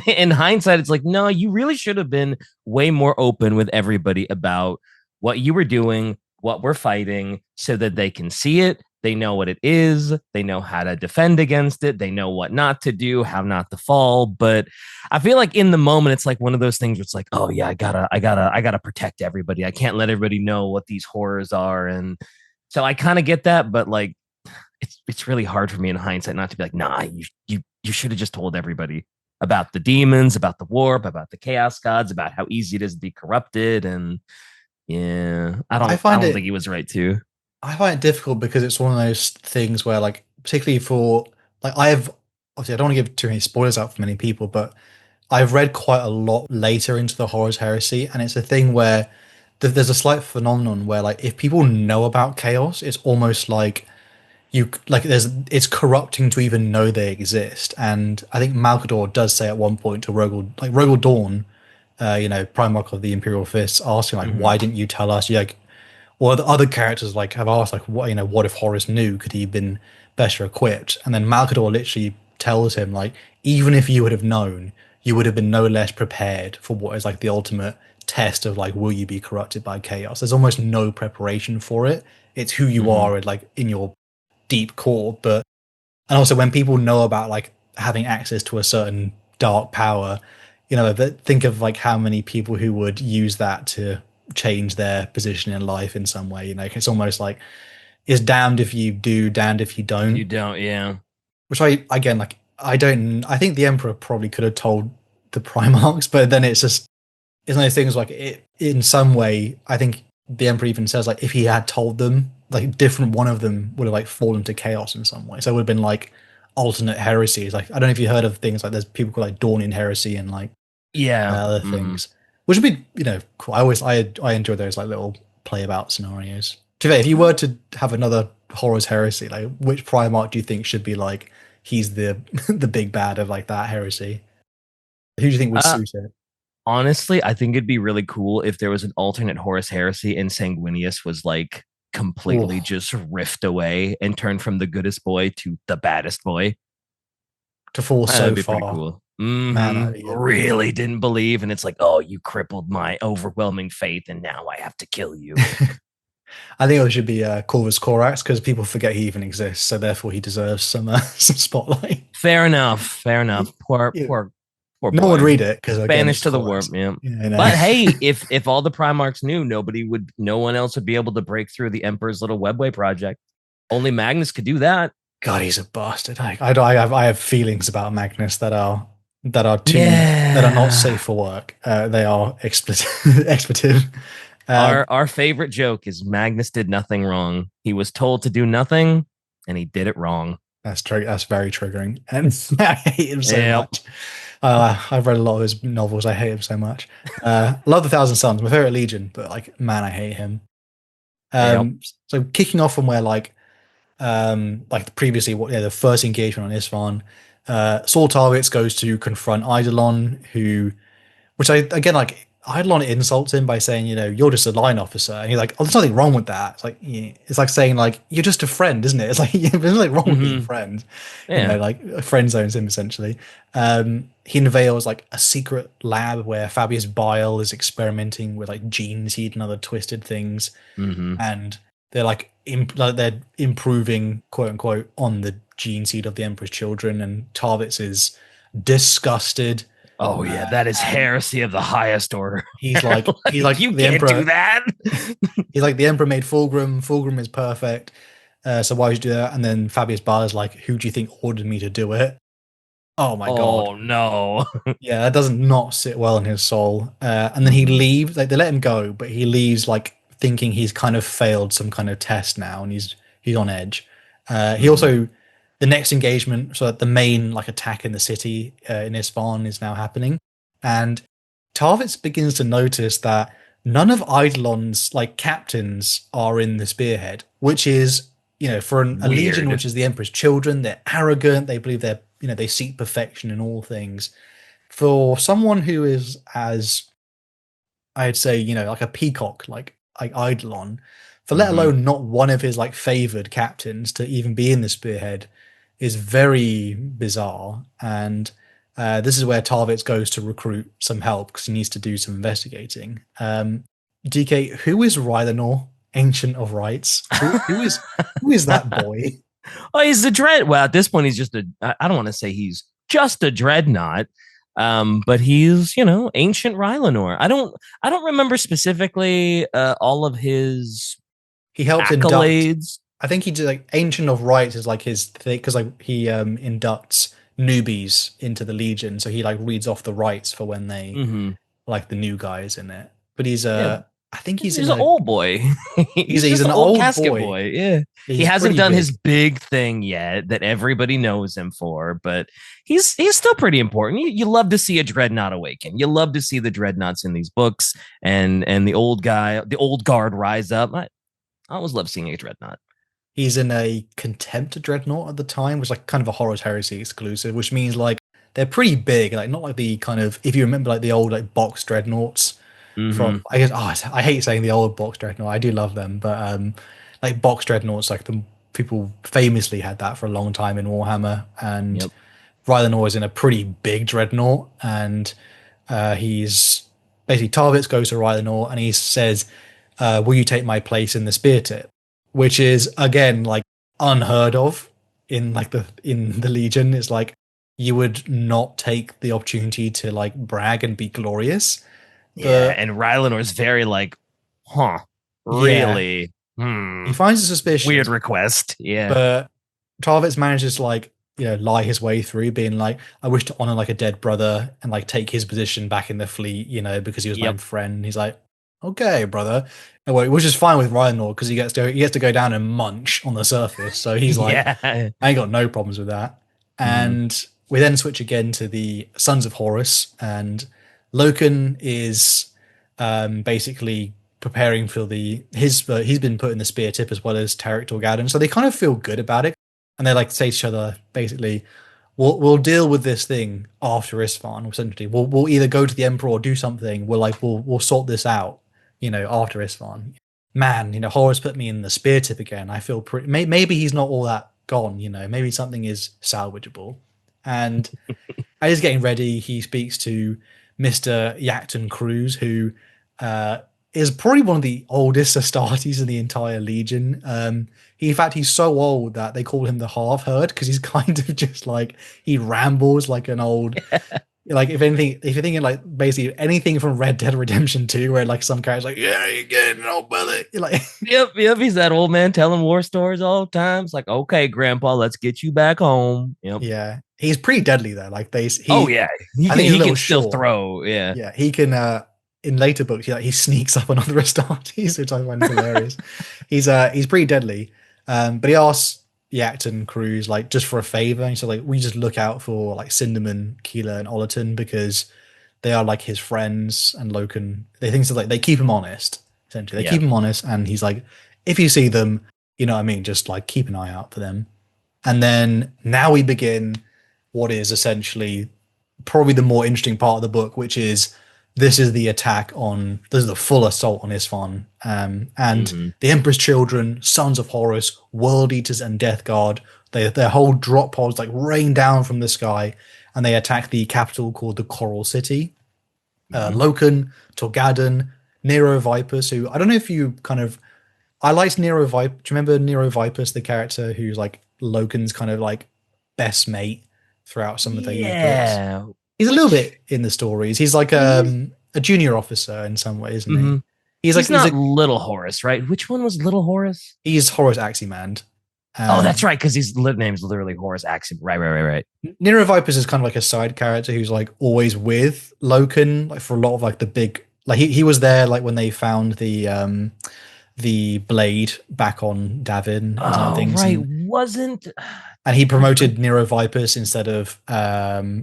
In hindsight, it's like, no, you really should have been way more open with everybody about what you were doing, what we're fighting, so that they can see it. They know what it is. They know how to defend against it. They know what not to do, how not to fall. But I feel like in the moment, it's like one of those things where it's like, oh yeah, I gotta protect everybody. I can't let everybody know what these horrors are. And so I kind of get that, but like it's really hard for me in hindsight not to be like, nah, you should have just told everybody about the demons, about the warp, about the chaos gods, about how easy it is to be corrupted. And yeah, I I don't I find don't think it he was right too. I find it difficult because it's one of those things where like particularly for like I've obviously I don't want to give too many spoilers out for many people, but I've read quite a lot later into the Horus Heresy, and it's a thing where there's a slight phenomenon where like if people know about chaos, it's almost like you like there's it's corrupting to even know they exist. And I think Malcador does say at one point to Rogel Dawn, Primarch of the Imperial Fists, asking like, Mm-hmm. why didn't you tell us? Like, or the other characters like have asked like, what if Horus knew? Could he have been better equipped? And then Malcador literally tells him like, even if you would have known, you would have been no less prepared for what is like the ultimate test of like, will you be corrupted by chaos? There's almost no preparation for it. It's who you Mm-hmm. are, like in your deep core. But and also when people know about like having access to a certain dark power, think of like how many people who would use that to change their position in life in some way. It's almost like it's damned if you do, damned if you If don't. you don't, yeah. Which I again like I don't. I think the Emperor probably could have told the Primarchs, but then it's one of those things like it in some way. I think the Emperor even says like if he had told them, like different one of them would have like fallen to chaos in some way. So it would have been like alternate heresies. Like I don't know if you heard of things like there's people called like Dawning Heresy and like Yeah. other Mm-hmm. things, which would be cool. I enjoy those like little play about scenarios. To be fair, if you were to have another Horus Heresy, like which Primarch do you think should be like he's the the big bad of like that heresy? Who do you think would Uh, suit it? Honestly, I think it'd be really cool if there was an alternate Horus Heresy and Sanguinius was like completely Oh, just riffed away and turned from the goodest boy to the baddest boy. to fall That'd so be pretty far, cool. man. Mm-hmm. Really didn't believe, and it's like, oh, you crippled my overwhelming faith, and now I have to kill you. I think it should be Corvus Corax because people forget he even exists, so therefore he deserves some some spotlight. Fair enough. Fair enough. Poor, Yeah. poor, poor No one would boy. read it because again, it's Banished to the Corax. warp, yeah. Yeah, I know. But hey, if all the Primarchs knew, no one else would be able to break through the Emperor's little webway project. Only Magnus could do that. God, he's a bastard. I have feelings about Magnus that are not safe Yeah. for work. They are expletive. expletive. Our favorite joke is Magnus did nothing wrong. He was told to do nothing, and he did it wrong. That's very triggering, and I hate him so Yep. much. I've read a lot of his novels. I hate him so much. Love the Thousand Sons, my favorite Legion, but like, man, I hate him. Yep. So kicking off from where like previously, the first engagement on Isfahan, Saul Tarwitz goes to confront Eidolon, which I again like Eidolon insults him by saying, you're just a line officer, and he's like, oh, there's nothing wrong with that. It's like it's like saying like you're just a friend, isn't it? It's like there's nothing wrong with being Mm-hmm. friends, Yeah. like friend zones him essentially. He unveils like a secret lab where Fabius Bile is experimenting with like gene seed and other twisted things, Mm-hmm. and they're like they're improving quote unquote on the gene seed of the Emperor's children, and Tarvitz is disgusted. Oh yeah, that is And heresy of the highest order. he's Like, like you the can't do Emperor. that. He's like the Emperor made Fulgrim. Fulgrim is perfect. So why would you do that? And then Fabius Bar is like, who do you think ordered me to do it? Oh my god. Oh no. Yeah, that does not sit well in his soul. And then he Mm-hmm. leaves. Like they let him go, but he leaves like thinking he's kind of failed some kind of test now, and he's on edge. He Mm-hmm. also the next engagement, so that the main like attack in the city in Isfahan is now happening, and Tarvitz begins to notice that none of Eidolon's like captains are in the spearhead, which is for a legion Weird. which is the Emperor's children. They're arrogant. They believe they seek perfection in all things. For someone who is as I'd say, like a peacock, like Eidolon, for let Mm-hmm. alone not one of his like favored captains to even be in the spearhead is very bizarre. And this is where Tarvitz goes to recruit some help because he needs to do some investigating. DK, who is Rylanor, Ancient of Rites? Who is that boy? Oh, he's the dread. Well, at this point, he's just I don't want to say he's just a dreadnought. But he's, ancient Rylanor. I don't remember specifically all of his He helps induct. accolades. I think he did like Ancient of Rites is like his thing because like he inducts newbies into the Legion, so he like reads off the rites for when they Mm-hmm. like the new guys in it. But Yeah, I think he's he's in an a old boy. He's he's just an an old old casket boy. boy. Yeah. He He's hasn't pretty done his big. big thing yet that everybody knows him for, but he's still pretty important. You love to see a dreadnought awaken. You love to see the dreadnoughts in these books and the old guard rise up. I always love seeing a dreadnought. He's in a Contempt Dreadnought at the time, which is like kind of a Horus Heresy exclusive, which means like they're pretty big, like not like the kind of if you remember like the old like box dreadnoughts from Mm-hmm. I guess I hate saying the old box dreadnought. I do love them, but like box dreadnoughts, like the people famously had that for a long time in Warhammer, and Yep. Rylanor is in a pretty big dreadnought, and he's basically Tarvitz goes to Rylanor and he says, "Will you take my place in the spear tip?" Which is again like unheard of in like the Legion. It's like you would not take the opportunity to like brag and be glorious, Yeah, but and Rylanor's very like, huh, yeah, really? he finds it Weird suspicious. request. Yeah. But Tarvitz manages to like, lie his way through being like, I wish to honor like a dead brother and like take his position back in the fleet, because he was my Yep. friend. He's like, okay, brother. And which is fine with Ryan because he gets to go down and munch on the surface. So he's like, Yeah. I ain't got no problems with that. Hmm. And we then switch again to the Sons of Horus, and Loken is basically preparing for he's been put in the spear tip as well as Tarek Torgadon, so they kind of feel good about it, and they like say to each other basically, we'll deal with this thing after Isfahan. Essentially, we'll either go to the Emperor or do something. We'll sort this out, after Isfahan. Man, Horus put me in the spear tip again. I feel pretty. Maybe he's not all that gone. Maybe something is salvageable, and as he's getting ready, he speaks to Mr. Yacton Cruz, who uh, is probably one of the oldest Astartes in the entire Legion. In fact, he's so old that they call him the half herd because he's kind of just like he rambles like an old. Like if anything, if you're thinking like basically anything from Red Dead Redemption 2, where like some character's like, yeah, you're getting old belly, you're like, Yep. Yep. He's that old man telling war stories all the time. It's like, okay, Grandpa, let's get you back home. Yep. yeah, he's pretty deadly though. Like Oh yeah. He I can think he's a he little can still short. throw. Yeah. Yeah, he can. In later books, he sneaks up on other Astartes, which I find hilarious. He's pretty deadly. But he asks Yacton Cruz like just for a favor, and so like we just look out for like Cinnamon, Keela, and Ollerton because they are like his friends, and Loken. They think so like they keep him honest. Essentially, they Yeah. keep him honest, and he's like, if you see them, you know what I mean. Just like keep an eye out for them. And then now we begin what is essentially probably the more interesting part of the book, which is this is the full assault on Isfahan. And Hmm. the Emperor's children, Sons of Horus, World Eaters, and Death Guard, their whole drop pods like rain down from the sky, and they attack the capital called the Coral City. Hmm. Loken, Torgadon, Nero Vipers, who I don't know if you kind of I liked Nero Viper. Do you remember Nero Vipers, the character who's like Logan's kind of like best mate throughout some of these books? Yeah. He's a little Which bit in the stories. He's like he's a junior officer in some ways, isn't he? mhm. He's like He's not Little Horace, right? Which one was Little Horace? he's Horus Aximand. Oh, that's Um, right, because his name's literally Horace Axum. Right, right, right, right. Nero Vipers is kind of like a side character who's like always with Loken, like for a lot of like the big like he was there like when they found the blade back on Davin and some Oh, things, right. Wasn't and he I for promoted Nero Vipers instead of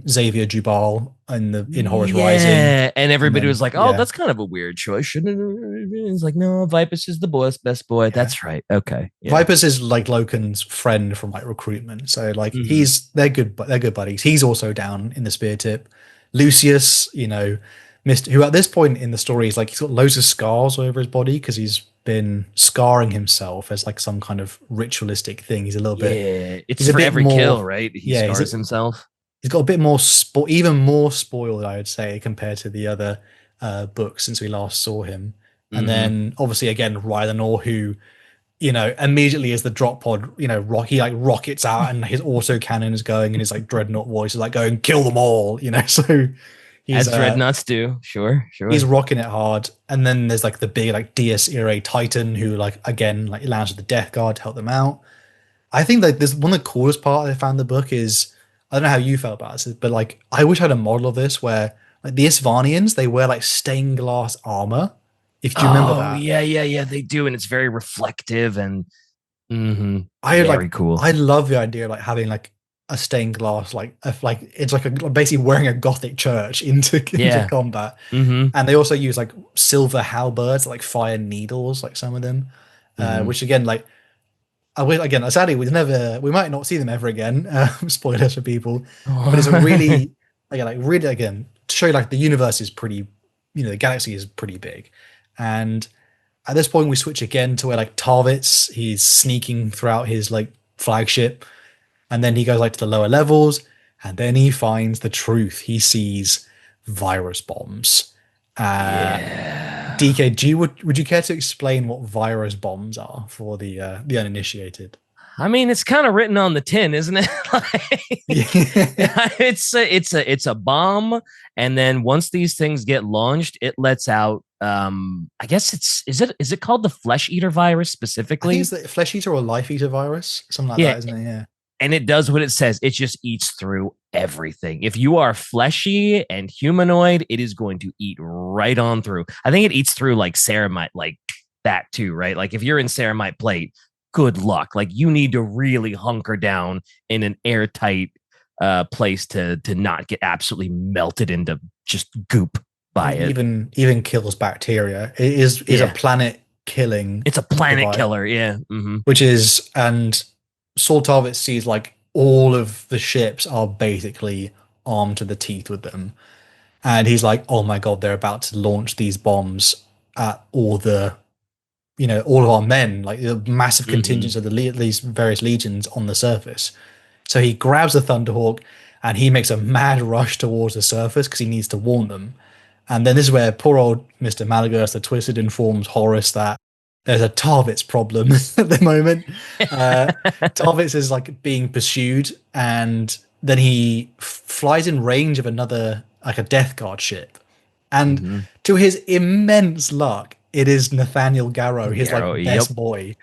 Xavier Jubal in Horus Rising. yeah, and And everybody was then like, "Oh, yeah, that's kind of a weird choice, shouldn't it?" It's like, no, Vipus is the best boy. yeah. That's right. Okay, yeah. Vipers is like Loken's friend from like recruitment. So like Hmm. they're good buddies. He's also down in the spear tip. Lucius, Mr. who at this point in the story is like he's got loads of scars all over his body because he's been scarring himself as like some kind of ritualistic thing. Yeah, it's He's a for bit every more kill, right? He yeah, scars himself. he's got a bit more even more spoiled, I would say, compared to the other books since we last saw him. And Hmm. then obviously again Rylanor, who immediately as the drop pod, he like rockets out and his auto cannon is going and his like dreadnought voice is like going kill them all. So he's As dreadnoughts do. Sure, he's sure. rocking it hard. And then there's like the big like Dies Irae Titan who like again like lands with the Death Guard to help them out. I think like this one of the coolest part I found in the book is I don't know how you felt about this, but like I wish I had a model of this where like the Isvanians they wear like stained glass armor. If do you remember Oh that? yeah, yeah, yeah. They do, and it's very reflective and I like very cool. I love the idea of like having like a stained glass like it's like basically wearing a gothic church into into Yeah. combat. Hmm. And they also use like silver halberds like fire needles like some of them, Hmm. which again like again, sadly, we might not see them ever again. Spoilers for people, but it's a really, again, like really, again, to show you like the universe is pretty, the galaxy is pretty big, and at this point we switch again to where like Tarvitz, he's sneaking throughout his like flagship, and then he goes like to the lower levels, and then he finds the truth. He sees virus bombs. Yeah. DK, would you care to explain what virus bombs are for the uninitiated? I mean, it's kind of written on the tin, isn't it? Yeah. It's a bomb, and then once these things get launched, it lets out. I guess is it called the flesh eater virus I think specifically? it's the flesh eater or life eater virus, something like Yeah, that, isn't it? Yeah. and it does what it says. It just eats through everything. If you are fleshy and humanoid, it is going to eat right on through. I think it eats through like ceramite, like that too, right? Like if you're in ceramite plate, good luck. Like you need to really hunker down in an airtight place to not get absolutely melted into just goop I by think it. even kills bacteria. It is a Yeah, planet killing it's a planet device, killer. Yeah. Mm-hmm. which is and Saul Tarvitz sees like all of the ships are basically armed to the teeth with them. And he's like, oh my God, they're about to launch these bombs at all of our men, like the massive Mm-hmm. contingents of these various legions on the surface. So he grabs the Thunderhawk and he makes a mad rush towards the surface because he needs to warn them. And then this is where poor old Mr. Malagus the Twisted informs Horus that there's a Tarvitz problem at the moment. Uh, Tarvitz is like being pursued, and then he flies in range of another, like a Death Guard ship. And Mm-hmm. to his immense luck, it is Nathaniel Garrow, his Yarrow. like Yep. best boy.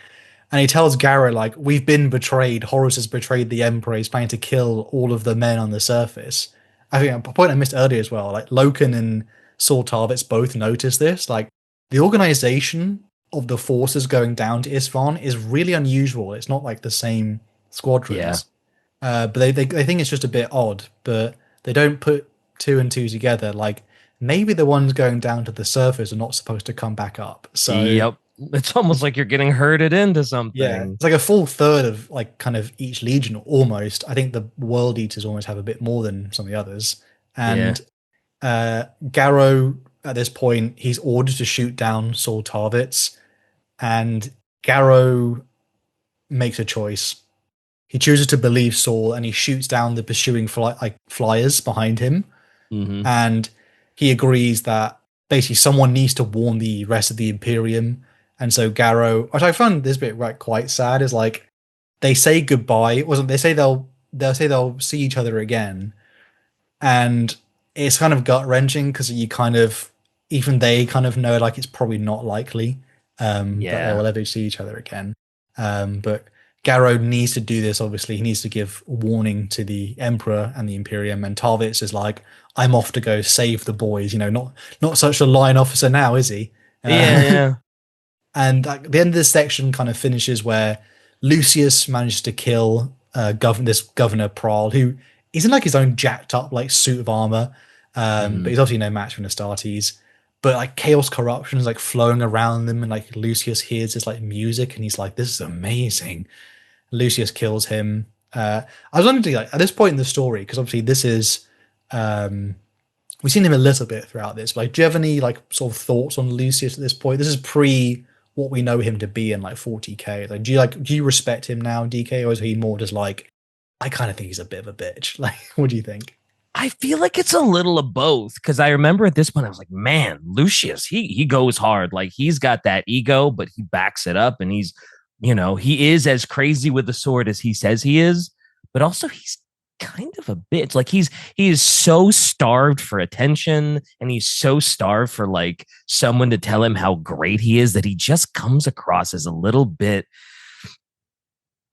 And he tells Garrow, like, we've been betrayed. Horus has betrayed the Emperor. He's planning to kill all of the men on the surface. I think a point I missed earlier as well. Like Loken and Saul Tarvitz both noticed this. Like the organization of the forces going down to Isfahan is really unusual. It's not like the same Yeah. squadrons. But they think it's just a bit odd, but they don't put two and two together. Like maybe the ones going down to the surface are not supposed to come back up. So Yep. It's almost like you're getting herded into yeah, something. it's like a full third of like kind of each legion almost. I think the World Eaters almost have a bit more than some of the others. Yeah. And Garrow at this point he's ordered to shoot down Saul Tarvitz, and Garrow makes a choice. He chooses to believe Saul, and he shoots down the pursuing flyers behind him. Mm-hmm. And he agrees that basically someone needs to warn the rest of the Imperium. And so Garrow, which I found this bit right quite sad, is like they say goodbye. It wasn't they say they'll see each other again, and it's kind of gut wrenching because you kind of even they kind of know like it's probably not likely that they Yeah. will ever see each other again. But Garrow needs to do this. Obviously, he needs to give warning to the Emperor and the Imperium. And Tarvitz is like, "I'm off to go save the boys." Not such a line officer now, is he? Yeah. Yeah. And like, the end of this section kind of finishes where Lucius manages to kill this Governor Prahl, who is in like his own jacked up like suit of armor, but Mm-hmm. he's obviously no match for Astartes. But like chaos corruption is like flowing around them, and like Lucius hears this like music, and he's like, "This is amazing." Lucius kills him. I was wondering, like, at this point in the story, because obviously this is um, we've seen him a little bit throughout this. But like, do you have any like sort of thoughts on Lucius at this point? This is pre what we know him to be in like 40k. Like, do you respect him now, DK, or is he more just like I kind of think he's a bit of a bitch? Like, what do you think? I feel like it's a little of both because I remember at this point I was like, man, Lucius, he goes hard. Like he's got that ego, but he backs it up, and he is as crazy with the sword as he says he is, but also he's kind of a bitch. Like he is so starved for attention, and he's so starved for like someone to tell him how great he is that he just comes across as a little bit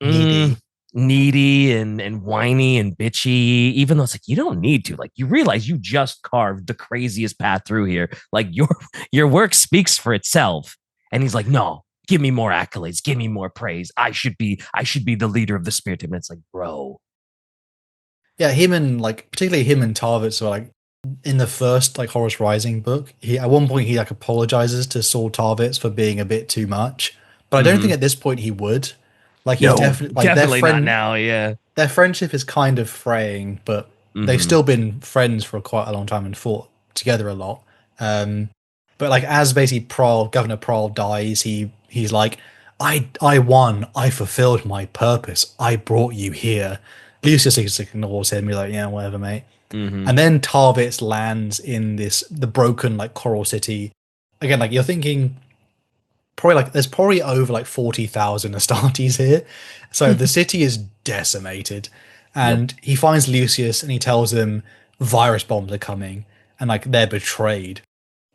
Needy. needy and whiny and bitchy, even though it's like you don't need to. Like you realize you just carved the craziest path through here. Like your work speaks for itself. And he's like, no, give me more accolades, give me more praise. I should be the leader of the spirit team. And it's like, bro. Yeah, him and like particularly him and Tarvitz are like in the first like Horus Rising book. He at one point he like apologizes to Saul Tarvitz for being a bit too much, but I don't think Mm-hmm. at this point he would. Like he's No, definitely like definitely not now. Yeah. their friendship is kind of fraying, but they've Hmm. still been friends for quite a long time and fought together a lot. Um, but like as basically Governor Prowl dies, he's like, I won, I fulfilled my purpose, I brought you here. Lucius just ignores him, he's like, yeah, whatever, mate. Hmm. And then Tarvitz lands in the broken like coral city. Again, like you're thinking probably like there's probably over like 40,000 Astartes here. So the city is decimated. Yep. And he finds Lucius and he tells him virus bombs are coming and like they're betrayed.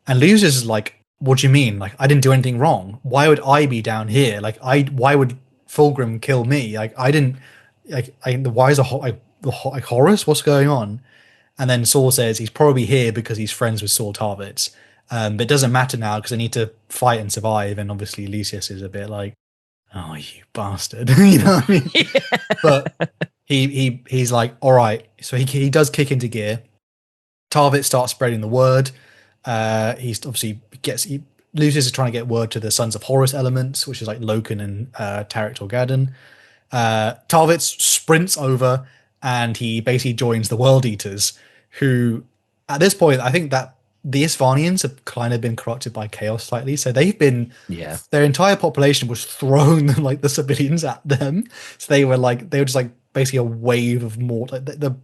And Lucius is like, what do you mean? Like I didn't do anything wrong. Why would I be down here? Like why would Fulgrim kill me? Like I didn't why is like Horus? What's going on? And then Saul says he's probably here because he's friends with Saul Tarvitz. But it doesn't matter now because they need to fight and survive. And obviously, Lucius is a bit like, "Oh, you bastard," you know what I mean? But he's like, "All right." So he does kick into gear. Tarvitz starts spreading the word. He's obviously Lucius is trying to get word to the Sons of Horus elements, which is like Loken and Tarek Torgadon. Tarvitz sprints over and he basically joins the World Eaters, who at this point, I think that the Isvanians have kind of been corrupted by chaos slightly. So Yeah. their entire population was throwing like the civilians at them. So they were just like basically a wave of more. Like the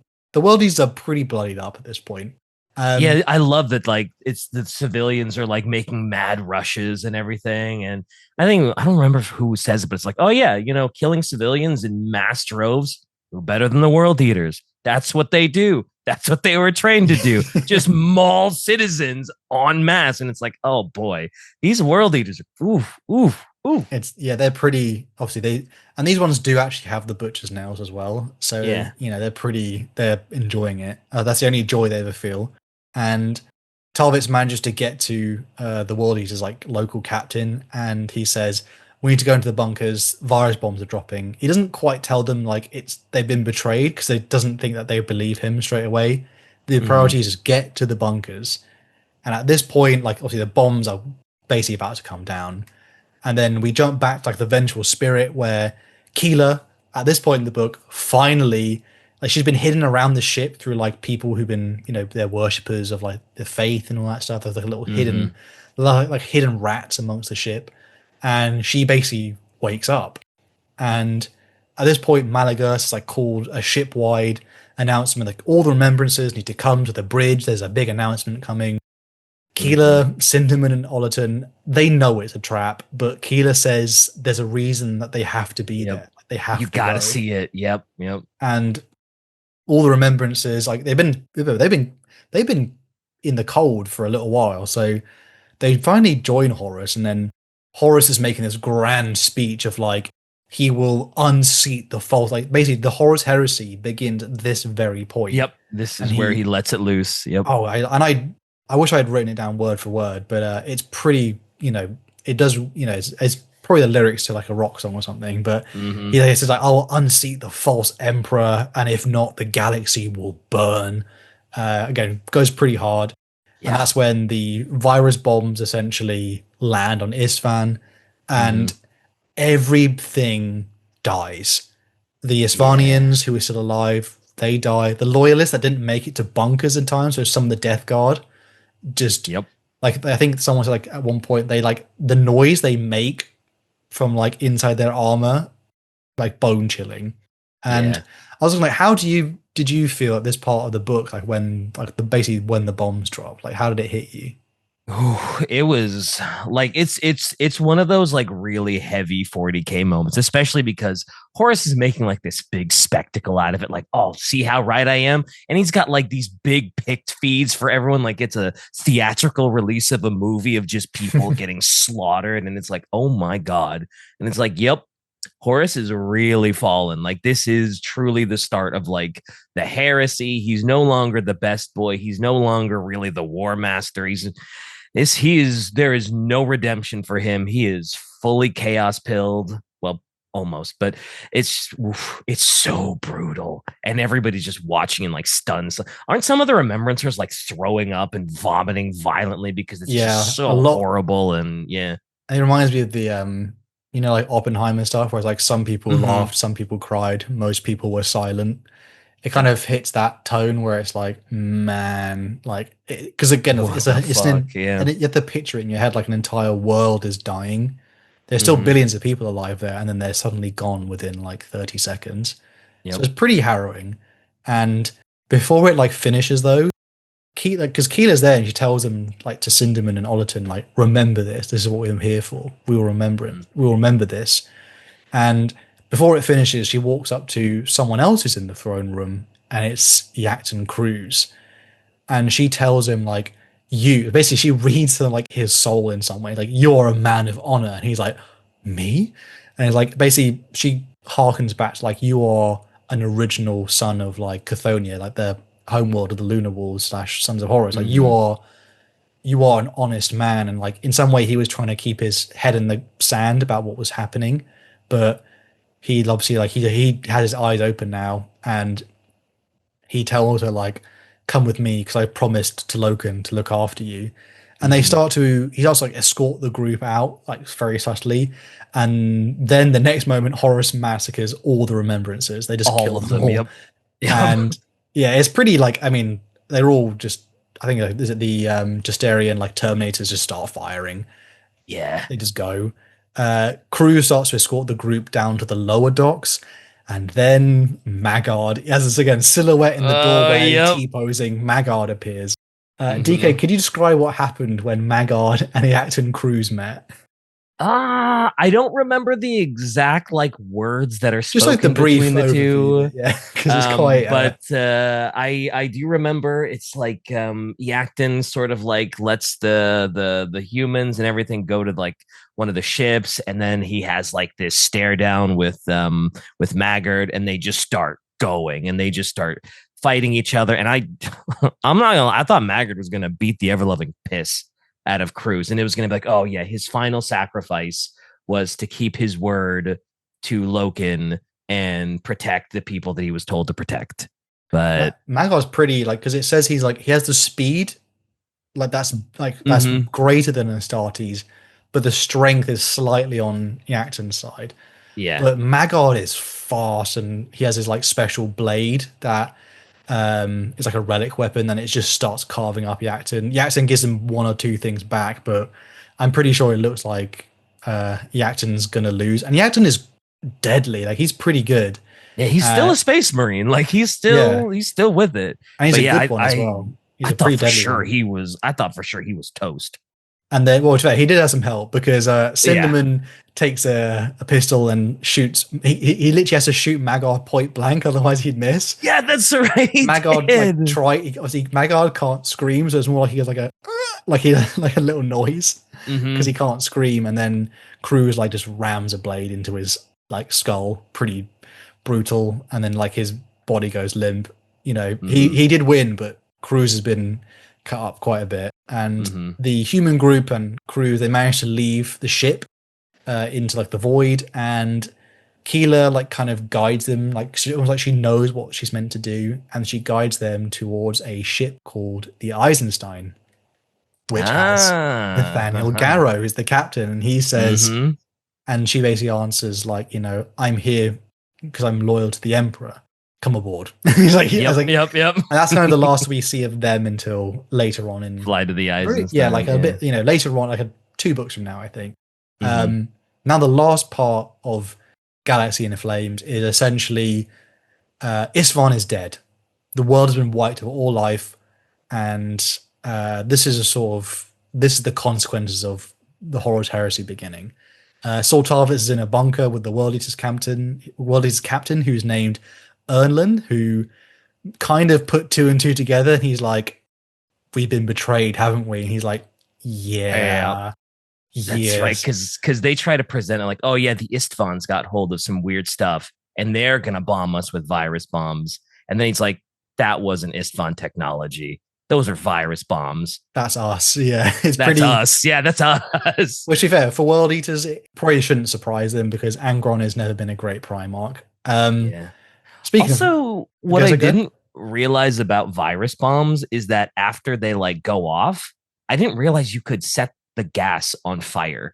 World Eaters are pretty bloodied up at this point. Yeah, I love that. Like, it's the civilians are like making mad rushes and everything. And I don't remember who says it, but it's like, oh yeah, killing civilians in mass droves are better than the world eaters. That's what they do. That's what they were trained to do. Just maul citizens en masse. And it's like, oh boy, these world eaters are oof, oof, oof. They're pretty obviously and these ones do actually have the butcher's nails as well. So, Yeah. they're enjoying it. That's the only joy they ever feel. And Talvitz manages to get to the World Eater's like local captain, and he says, "We need to go into the bunkers. Virus bombs are dropping." He doesn't quite tell them like they've been betrayed because he doesn't think that they believe him straight away. The Mhm. priority is just get to the bunkers, and at this point, like obviously the bombs are basically about to come down, and then we jump back to like the Vengeful Spirit where Keela, at this point in the book, finally, like she's been hidden around the ship through like people who've been, they're worshippers of like the faith and all that stuff. There's like a little Mhm. like hidden rats amongst the ship. And she basically wakes up. And at this point, Malagos has like called a ship-wide announcement, like all the remembrances need to come to the bridge. There's a big announcement coming. Mhm. Keela, Sinderman, and Ollerton, they know it's a trap, but Keela says there's a reason that they have to be Yep. there. They You have to got to go. see it. Yep. Yep. And all the remembrances, like they've been in the cold for a little while. So they finally join Horus, and then Horus is making this grand speech of like he will unseat the false, like basically the Horus Heresy begins at this very point. Yep. This And is where he lets it loose. Yep. I wish I had written it down word for word, but it's pretty, it does, it's probably the lyrics to like a rock song or something. But Hmm. he says like, "I'll unseat the false emperor, and if not, the galaxy will burn." Again, goes pretty hard, and Yeah. that's when the virus bombs essentially land on Isfahan, Hmm. and everything dies. The Yeah. Isvanians who are still alive, they die. The loyalists that didn't make it to bunkers in time, so some of the Death Guard, just Yep. like I think someone said like at one point they like the noise they make from like inside their armor, like bone chilling. And Yeah. I was like, did you feel at this part of the book, like when like the basically when the bombs dropped, like how did it hit you? Ooh, it was like it's one of those like really heavy 40K moments, especially because Horace is making like this big spectacle out of it, like, oh, see how right I am. And he's got like these big picked feeds for everyone, like it's a theatrical release of a movie of just people getting slaughtered, and it's like, oh my God. And it's like, yep, Horus is really fallen. Like this is truly the start of like the heresy. He's no longer the best boy. He's no longer really the war master. There is no redemption for him. He is fully chaos pilled. Well, almost, but it's so brutal. And everybody's just watching and like stunned. Aren't some of the remembrancers like throwing up and vomiting violently because it's Yeah, just a so lot. horrible? And yeah. It reminds me of you know, like Oppenheimer stuff, where it's like some people Mm-hmm. laughed, some people cried, most people were silent. It kind Yep. of hits that tone where it's like, man, like, because again, What the fuck? Yeah. and you have to picture it in your head like an entire world is dying. There's still Mm-hmm. billions of people alive there, and then they're suddenly gone within like 30 seconds. So Yep. it's pretty harrowing. And before it like finishes though, Keela, because Keela's there and she tells him like to Cinderman and Ollerton, like, remember this. This is what we're here for. We will remember it. Mm-hmm. We will remember this. And before it finishes, she walks up to someone else who's in the throne room, and it's Yacton Cruz. And she tells him like, you basically she reads to like his soul in some way, like you're a man of honor, and he's like, me? And it's like basically she harkens back to like you are an original son of like Chthonian, like the homeworld of the Lunar Wolves slash Sons of Horus. Like Mm-hmm. you are an honest man, and like in some way he was trying to keep his head in the sand about what was happening, but he obviously like he had his eyes open now, and he tells her like, come with me because I promised to Loken to look after you. And Mm-hmm. he starts to like escort the group out like very subtly, and then the next moment Horus massacres all the remembrances. They just All kill of them them. all. Yep. Yep. And yeah, it's pretty like, I mean, they're all just, I think is it the Justerian like Terminators just start firing. Yeah. They just go. Crew starts to escort the group down to the lower docks, and then Maggard, as it's again silhouette in the doorway, Yep. T-posing, Maggard appears. DK, Mm-hmm. could you describe what happened when Maggard and the Acton crews met? I don't remember the exact like words that are Just like the spoken brief between the overview of two. it, yeah, because it's quite. But I do remember it's like Yaktun sort of like lets the humans and everything go to like one of the ships, and then he has like this stare down with Maggard, and they just start going and they just start fighting each other. And I'm not gonna, I thought Maggard was gonna beat the ever loving piss out of Cruz, and it was gonna be like, oh yeah, his final sacrifice was to keep his word to Loken and protect the people that he was told to protect. But Maggard's pretty like because it says he's like he has the speed, like that's mm-hmm. greater than Astartes, but the strength is slightly on Yakt's side. Yeah. But Maggard is fast, and he has his like special blade that is like a relic weapon, and it just starts carving up Yaktun. Yaktun gives him one or two things back, but I'm pretty sure it looks like Yaktun's gonna lose. And Yaktun is deadly, like he's pretty good. Yeah, he's still Uh, a space marine. Like yeah, he's still with it. and he's But a yeah, good one as well. He's I a pretty thought for deadly sure one. he was I thought for sure he was toast. And then, well, to be fair, he did have some help because Yeah. Cinderman takes a pistol and shoots. He literally has to shoot Maggard point blank, otherwise he'd miss. Yeah, that's right. He Maggard like did. obviously Maggard can't scream, so it's more like he has like a like he like a little noise because Mm-hmm. he can't scream, and then Cruz like just rams a blade into his like skull, pretty brutal, and then like his body goes limp. You know, Mm-hmm. he did win, but Cruz has been cut up quite a bit, and Mm-hmm. the human group and Cruz they managed to leave the ship into like the void, and Keela like kind of guides them, like she almost like she knows what she's meant to do, and she guides them towards a ship called the Eisenstein, which has Ah. Nathaniel Uh-huh. Garrow who's the captain, and he says, Mm-hmm. and she basically answers like, you know, I'm here because I'm loyal to the Emperor. Come aboard. He's like, I was Yep, like, and yep, yep. that's kind of the last we see of them until later on in, Fly to the yeah, like Eisenstein. a Yeah. bit, you know, later on, like 2 books from now, I think. Mm-hmm. Now the last part of Galaxy in the Flames is essentially Isfahan is dead. The world has been wiped of all life, and this is the consequences of the Horus Heresy beginning. Soltarvis is in a bunker with the World Eaters captain, who's named Ernlin, who kind of put two and two together. And he's like, "We've been betrayed, haven't we?" And he's like, Yeah. "Yeah, That's right, yes, because they try to present it like, oh yeah, the Istvans got hold of some weird stuff, and they're gonna bomb us with virus bombs. And then he's like, that wasn't Istvan technology; those are virus bombs. that's us." Yeah, it's That's pretty. us. Yeah, that's us. Which, to be fair, for World Eaters, it probably shouldn't surprise them because Angron has never been a great Primarch. Yeah. Speaking of, Also, what goes I go. didn't realize about virus bombs is that after they like go off, I didn't realize you could set the gas on fire.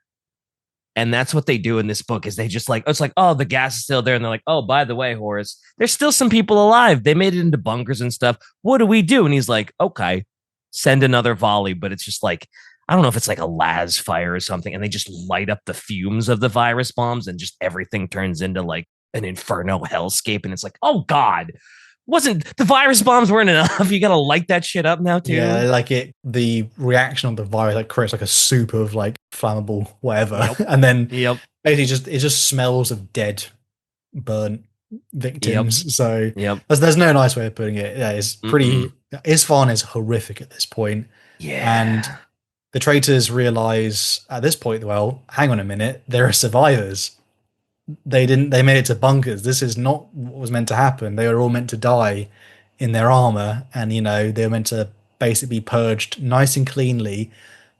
And that's what they do in this book is they just like, it's like, oh, the gas is still there. And they're like, oh, by the way, Horus, there's still some people alive. They made it into bunkers and stuff. What do we do? And he's like, okay, send another volley. But it's just like, I don't know if it's like a las fire or something. And they just light up the fumes of the virus bombs and just everything turns into like an inferno hellscape. And it's like, oh God, wasn't the virus bombs weren't enough? You got to light that shit up now too. Yeah, like the reaction of the virus like creates like a soup of like flammable whatever, Yep. and then Yep. basically it just smells of dead, burnt victims. Yep. So Yep. there's no nice way of putting it. Yeah, it's pretty. Mm-mm. Isfahan is horrific at this point, and Yeah. the traitors realize at this point, well, hang on a minute, there are survivors. They made it to bunkers. This is not what was meant to happen. They were all meant to die in their armor, and they were meant to basically be purged nice and cleanly,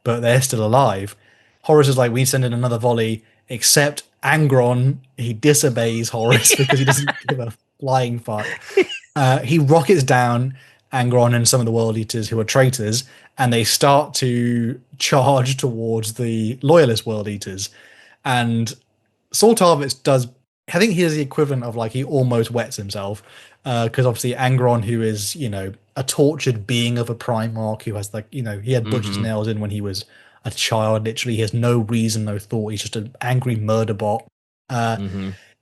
but they're still alive. Horus is like, we send in another volley, except Angron, he disobeys Horus because he doesn't give a flying fuck. He rockets down Angron and some of the world eaters who are traitors, and they start to charge towards the loyalist world eaters. And Saul Tarvitz does. I think he is the equivalent of like he almost wets himself because obviously Angron, who is a tortured being of a Primarch who has like he had butcher's nails in when he was a child. Literally, he has no reason, no thought. He's just an angry murder bot.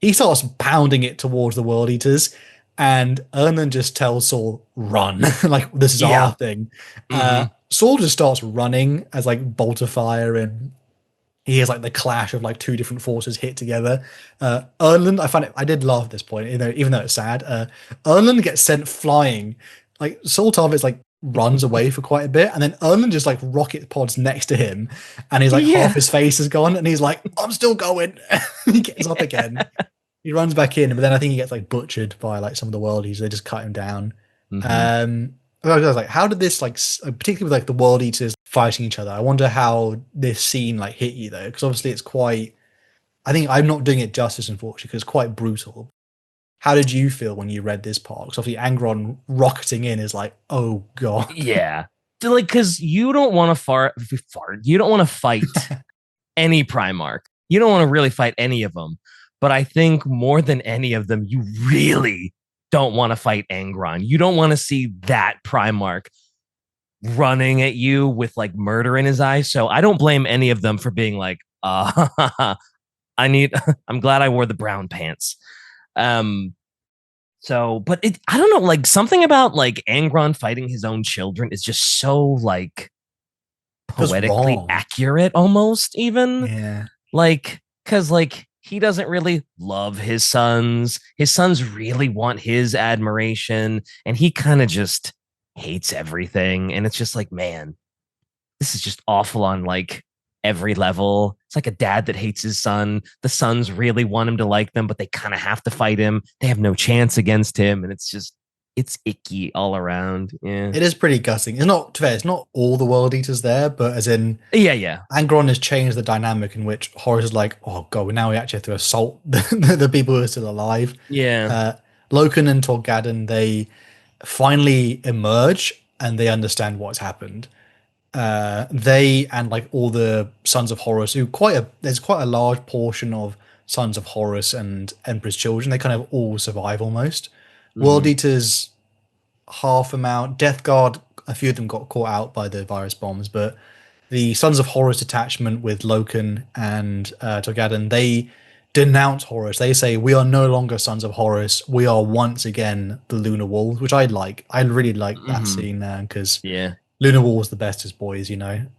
He starts pounding it towards the World Eaters, and Ernan just tells Saul, "Run!" like this is our thing. Saul just starts running as like bolt of fire and he has like the clash of like two different forces hit together. Erland, I did laugh at this point, even though it's sad. Erland gets sent flying. Like Saul Tarvitz like runs away for quite a bit, and then Erland just like rocket pods next to him, and he's like half his face is gone, and he's like, I'm still going. He gets up again. He runs back in, but then I think he gets like butchered by like some of the worldies. They just cut him down. I was like, how did this like, particularly with like the world eaters fighting each other? I wonder how this scene like hit you though, because obviously it's quite. I think I'm not doing it justice, unfortunately, because it's quite brutal. How did you feel when you read this part? Because obviously Angron rocketing in is like, oh god. Yeah, like because you don't want to fart. You don't want to fight any Primarch. You don't want to really fight any of them. But I think more than any of them, you really don't want to fight Angron. You don't want to see that Primarch running at you with like murder in his eyes. So I don't blame any of them for being like, I'm glad I wore the brown pants. But I don't know, like something about like Angron fighting his own children is just so like poetically accurate almost even. Yeah. Like, cause like he doesn't really love his sons. His sons really want his admiration, and he kind of just hates everything. And it's just like, man, this is just awful on like every level. It's like a dad that hates his son. The sons really want him to like them, but they kind of have to fight him. They have no chance against him. And it's icky all around. Yeah. It is pretty gutting. It's not fair. It's not all the world eaters there, but as in, yeah. Angron has changed the dynamic in which Horus is like, oh god, now we actually have to assault the people who are still alive. Yeah. Loken and Torgadon, they finally emerge and they understand what's happened. They and like all the sons of Horus, there's quite a large portion of sons of Horus and Emperor's children. They kind of all survive almost. World Eaters, half amount. Death Guard, a few of them got caught out by the virus bombs, but the Sons of Horus detachment with Loken and Torgadon, they denounce Horus. They say, we are no longer Sons of Horus. We are once again the Lunar Wolves, which I like. I really like that scene there because Lunar Wolves the best as boys,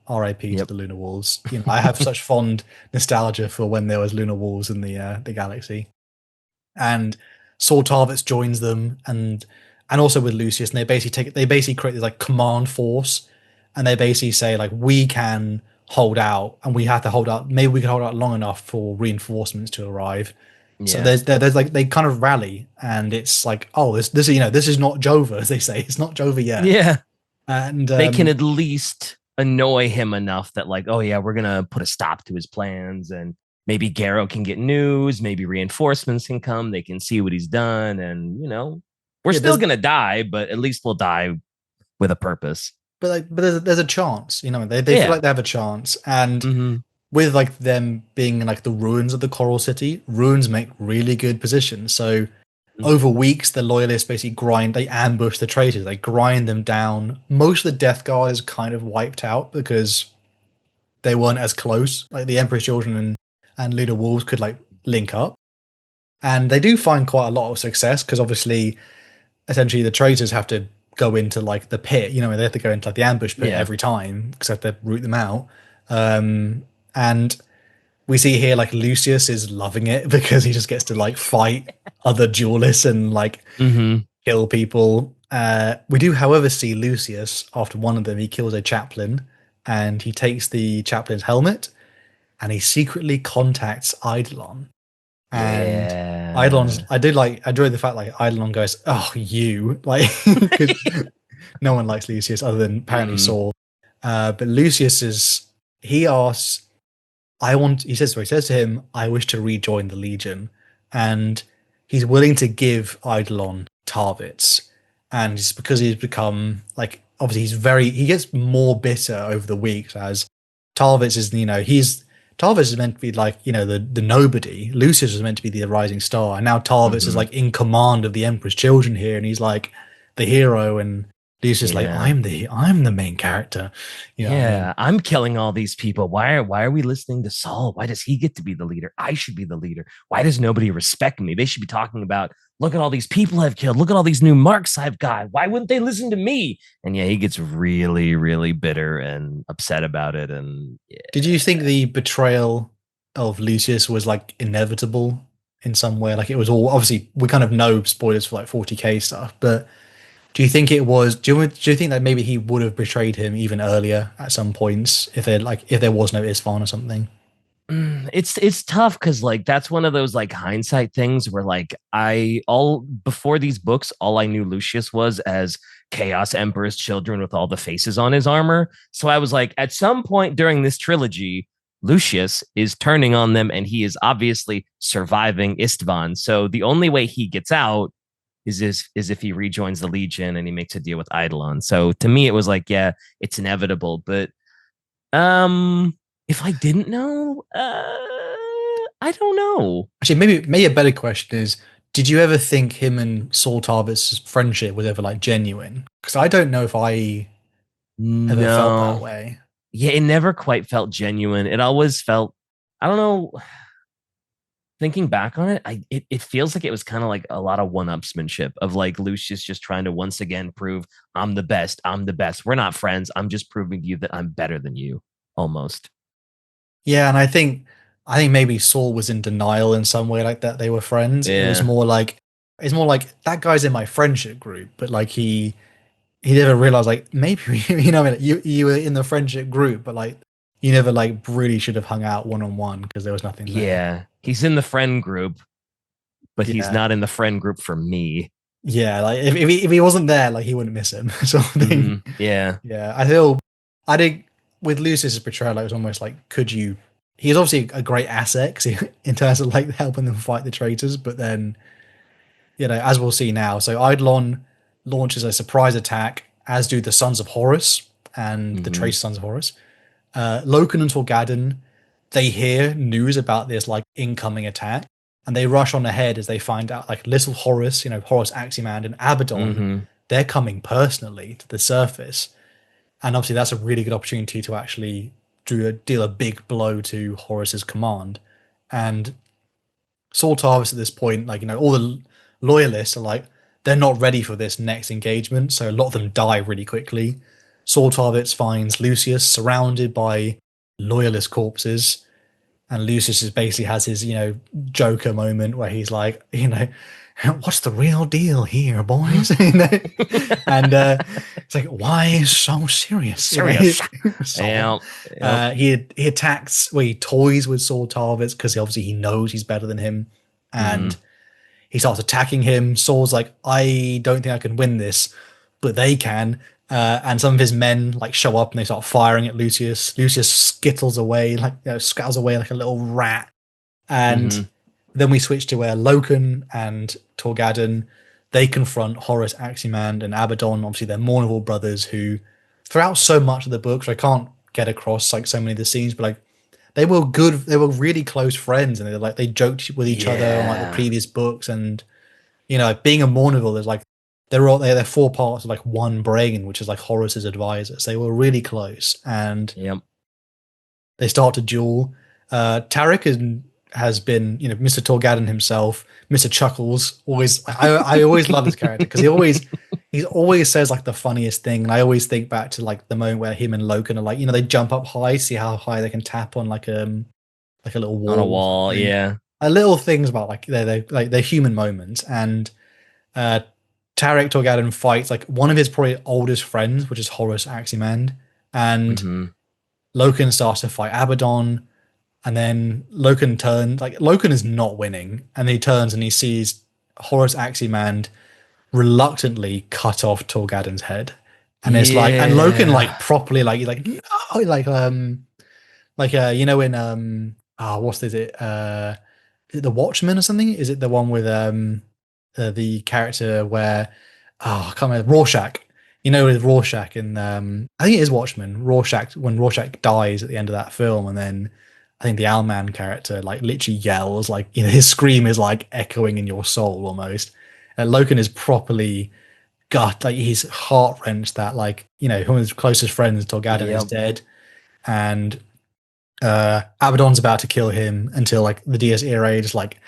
R.I.P. to the Lunar Wolves. I have such fond nostalgia for when there was Lunar Wolves in the galaxy. And Saul Tarvitz joins them, and also with Lucius, and they basically create this like command force, and they basically say like, we can hold out, and we have to hold out. Maybe we can hold out long enough for reinforcements to arrive. So there's like they kind of rally, and it's like, oh, this is not Jova, as they say. It's not Jova yet. Yeah, and they can at least annoy him enough that like, oh yeah, we're gonna put a stop to his plans, and maybe Garrow can get news, maybe reinforcements can come, they can see what he's done, and we're still gonna die, but at least we'll die with a purpose. But there's a chance, they feel like they have a chance, and with like them being in like the ruins of the Coral City, ruins make really good positions. So over weeks, the loyalists basically they ambush the traitors, they grind them down. Most of the Death Guard is kind of wiped out because they weren't as close. Like the Emperor's Children and Leader Wolves could like link up. And they do find quite a lot of success because obviously, essentially, the traitors have to go into like the pit. You know, they have to go into like the ambush pit Yeah. every time because they have to root them out. And we see here like Lucius is loving it because he just gets to like fight other duelists and like Hmm. kill people. We do, however, see Lucius after one of them. He kills a chaplain and he takes the chaplain's helmet and he secretly contacts Eidolon. And Eidolon's, Yeah. I enjoy the fact like Eidolon goes, "Oh, you," like because no one likes Lucius other than apparently Hmm. Saul. But Lucius is he asks he says, so he says to him, I wish to rejoin the Legion. And he's willing to give Eidolon Tarvitz. And it's because he's become like, obviously he gets more bitter over the weeks as Tarvitz is, Tarvitz is meant to be like, the nobody. Lucius was meant to be the rising star. And now Tarvitz is Hmm. like in command of the Emperor's children here. And he's like the hero. And Lucius is like, Yeah. I'm the main character. You know what I mean? Yeah, I'm killing all these people. Why are we listening to Saul? Why does he get to be the leader? I should be the leader. Why does nobody respect me? They should be talking about, look at all these people I've killed. Look at all these new marks I've got. Why wouldn't they listen to me? And yeah, he gets really, really bitter and upset about it. And yeah. Did you think the betrayal of Lucius was like inevitable in some way? Like it was all obviously we kind of know spoilers for like 40k stuff, but do you think it was? Do you think that maybe he would have betrayed him even earlier at some points if there was no Isfahan or something? It's tough because like that's one of those like hindsight things where like I all before these books all I knew Lucius was as Chaos Emperor's children with all the faces on his armor. So I was like, at some point during this trilogy, Lucius is turning on them and he is obviously surviving Istvan. So the only way he gets out is if he rejoins the Legion and he makes a deal with Eidolon. So to me, it was like, yeah, it's inevitable. But if I didn't know, I don't know. Actually, maybe a better question is: did you ever think him and Saul Tarvitz's friendship was ever like genuine? Because I don't know if I ever felt that No. way. Yeah, it never quite felt genuine. It always felt, I don't know. Thinking back on it, it feels like it was kind of like a lot of one-upsmanship of like Lucius just trying to once again prove I'm the best. I'm the best. We're not friends. I'm just proving to you that I'm better than you. Almost. Yeah, and I think maybe Saul was in denial in some way, like that they were friends. Yeah. It's more like that guy's in my friendship group, but like he never realized like maybe you were in the friendship group, but like you never like really should have hung out one on one because there was nothing there. Yeah. He's in the friend group, but he's Yeah, not in the friend group for me. yeah. Like if he wasn't there, like he wouldn't miss him, sort of thing. Yeah. Yeah, I think with Lucius's portrayal, like, it was almost like could you? He's obviously a great asset 'cause in terms of like helping them fight the traitors, but then as we'll see now. So Eidolon launches a surprise attack, as do the Sons of Horus and the Hmm. Trace Sons of Horus. Loken and Torgadon, they hear news about this like incoming attack, and they rush on ahead as they find out like little Horus, Horus Aximand and Abaddon, Hmm. they're coming personally to the surface, and obviously that's a really good opportunity to actually deal a big blow to Horus's command. And Saul Tarvis at this point, like all the loyalists are like they're not ready for this next engagement, so a lot of them die really quickly. Saul Tarvitz finds Lucius surrounded by loyalist corpses, and Lucius is basically has his Joker moment where he's like, what's the real deal here, boys? And it's like, why so serious? Serious. Saul. Yeah. Yep. He attacks, well, he toys with Saul Tarvitz because obviously he knows he's better than him, and Hmm. he starts attacking him. Saul's like, I don't think I can win this, but they can. And some of his men like show up and they start firing at Lucius. Lucius skittles away, like scatters away like a little rat. And Hmm. then we switch to where Loken and Torgadon, they confront Horus Aximand and Abaddon. Obviously, they're Mournable brothers who, throughout so much of the books, I can't get across like so many of the scenes, but like they were good. They were really close friends, and they joked with each other on like the Yeah. previous books. And being a Mourneville, there's like they're four parts of like one brain, which is like Horus's advisors. They were really close, and Yep. they start to duel. Tarek has been, Mr. Torgadon himself, Mr. Chuckles. Always, I always love his character because he always says like the funniest thing, and I always think back to like the moment where him and Loken are like, they jump up high, see how high they can tap on like a little On a wall or wall. something. Yeah. Little things about like they're human moments, and uh, Tarek Torgadon fights like one of his probably oldest friends, which is Horus Aximand, and Hmm. Loken starts to fight Abaddon. And then Loken is not winning, and he turns and he sees Horus Aximand reluctantly cut off Torgadon's head, and it's like, and Loken like Yeah. properly like no, in what's is it is it the Watchmen or something? Is it the one with the character where I can't remember, Rorschach. With Rorschach in I think it is Watchmen. Rorschach, when Rorschach dies at the end of that film, and then I think the Owlman character like literally yells, like his scream is like echoing in your soul almost. And Loken is properly gut, like he's heart wrenched that like one of his closest friends, Torgadon, is Yep. dead, and Abaddon's about to kill him until like the Dies Irae just like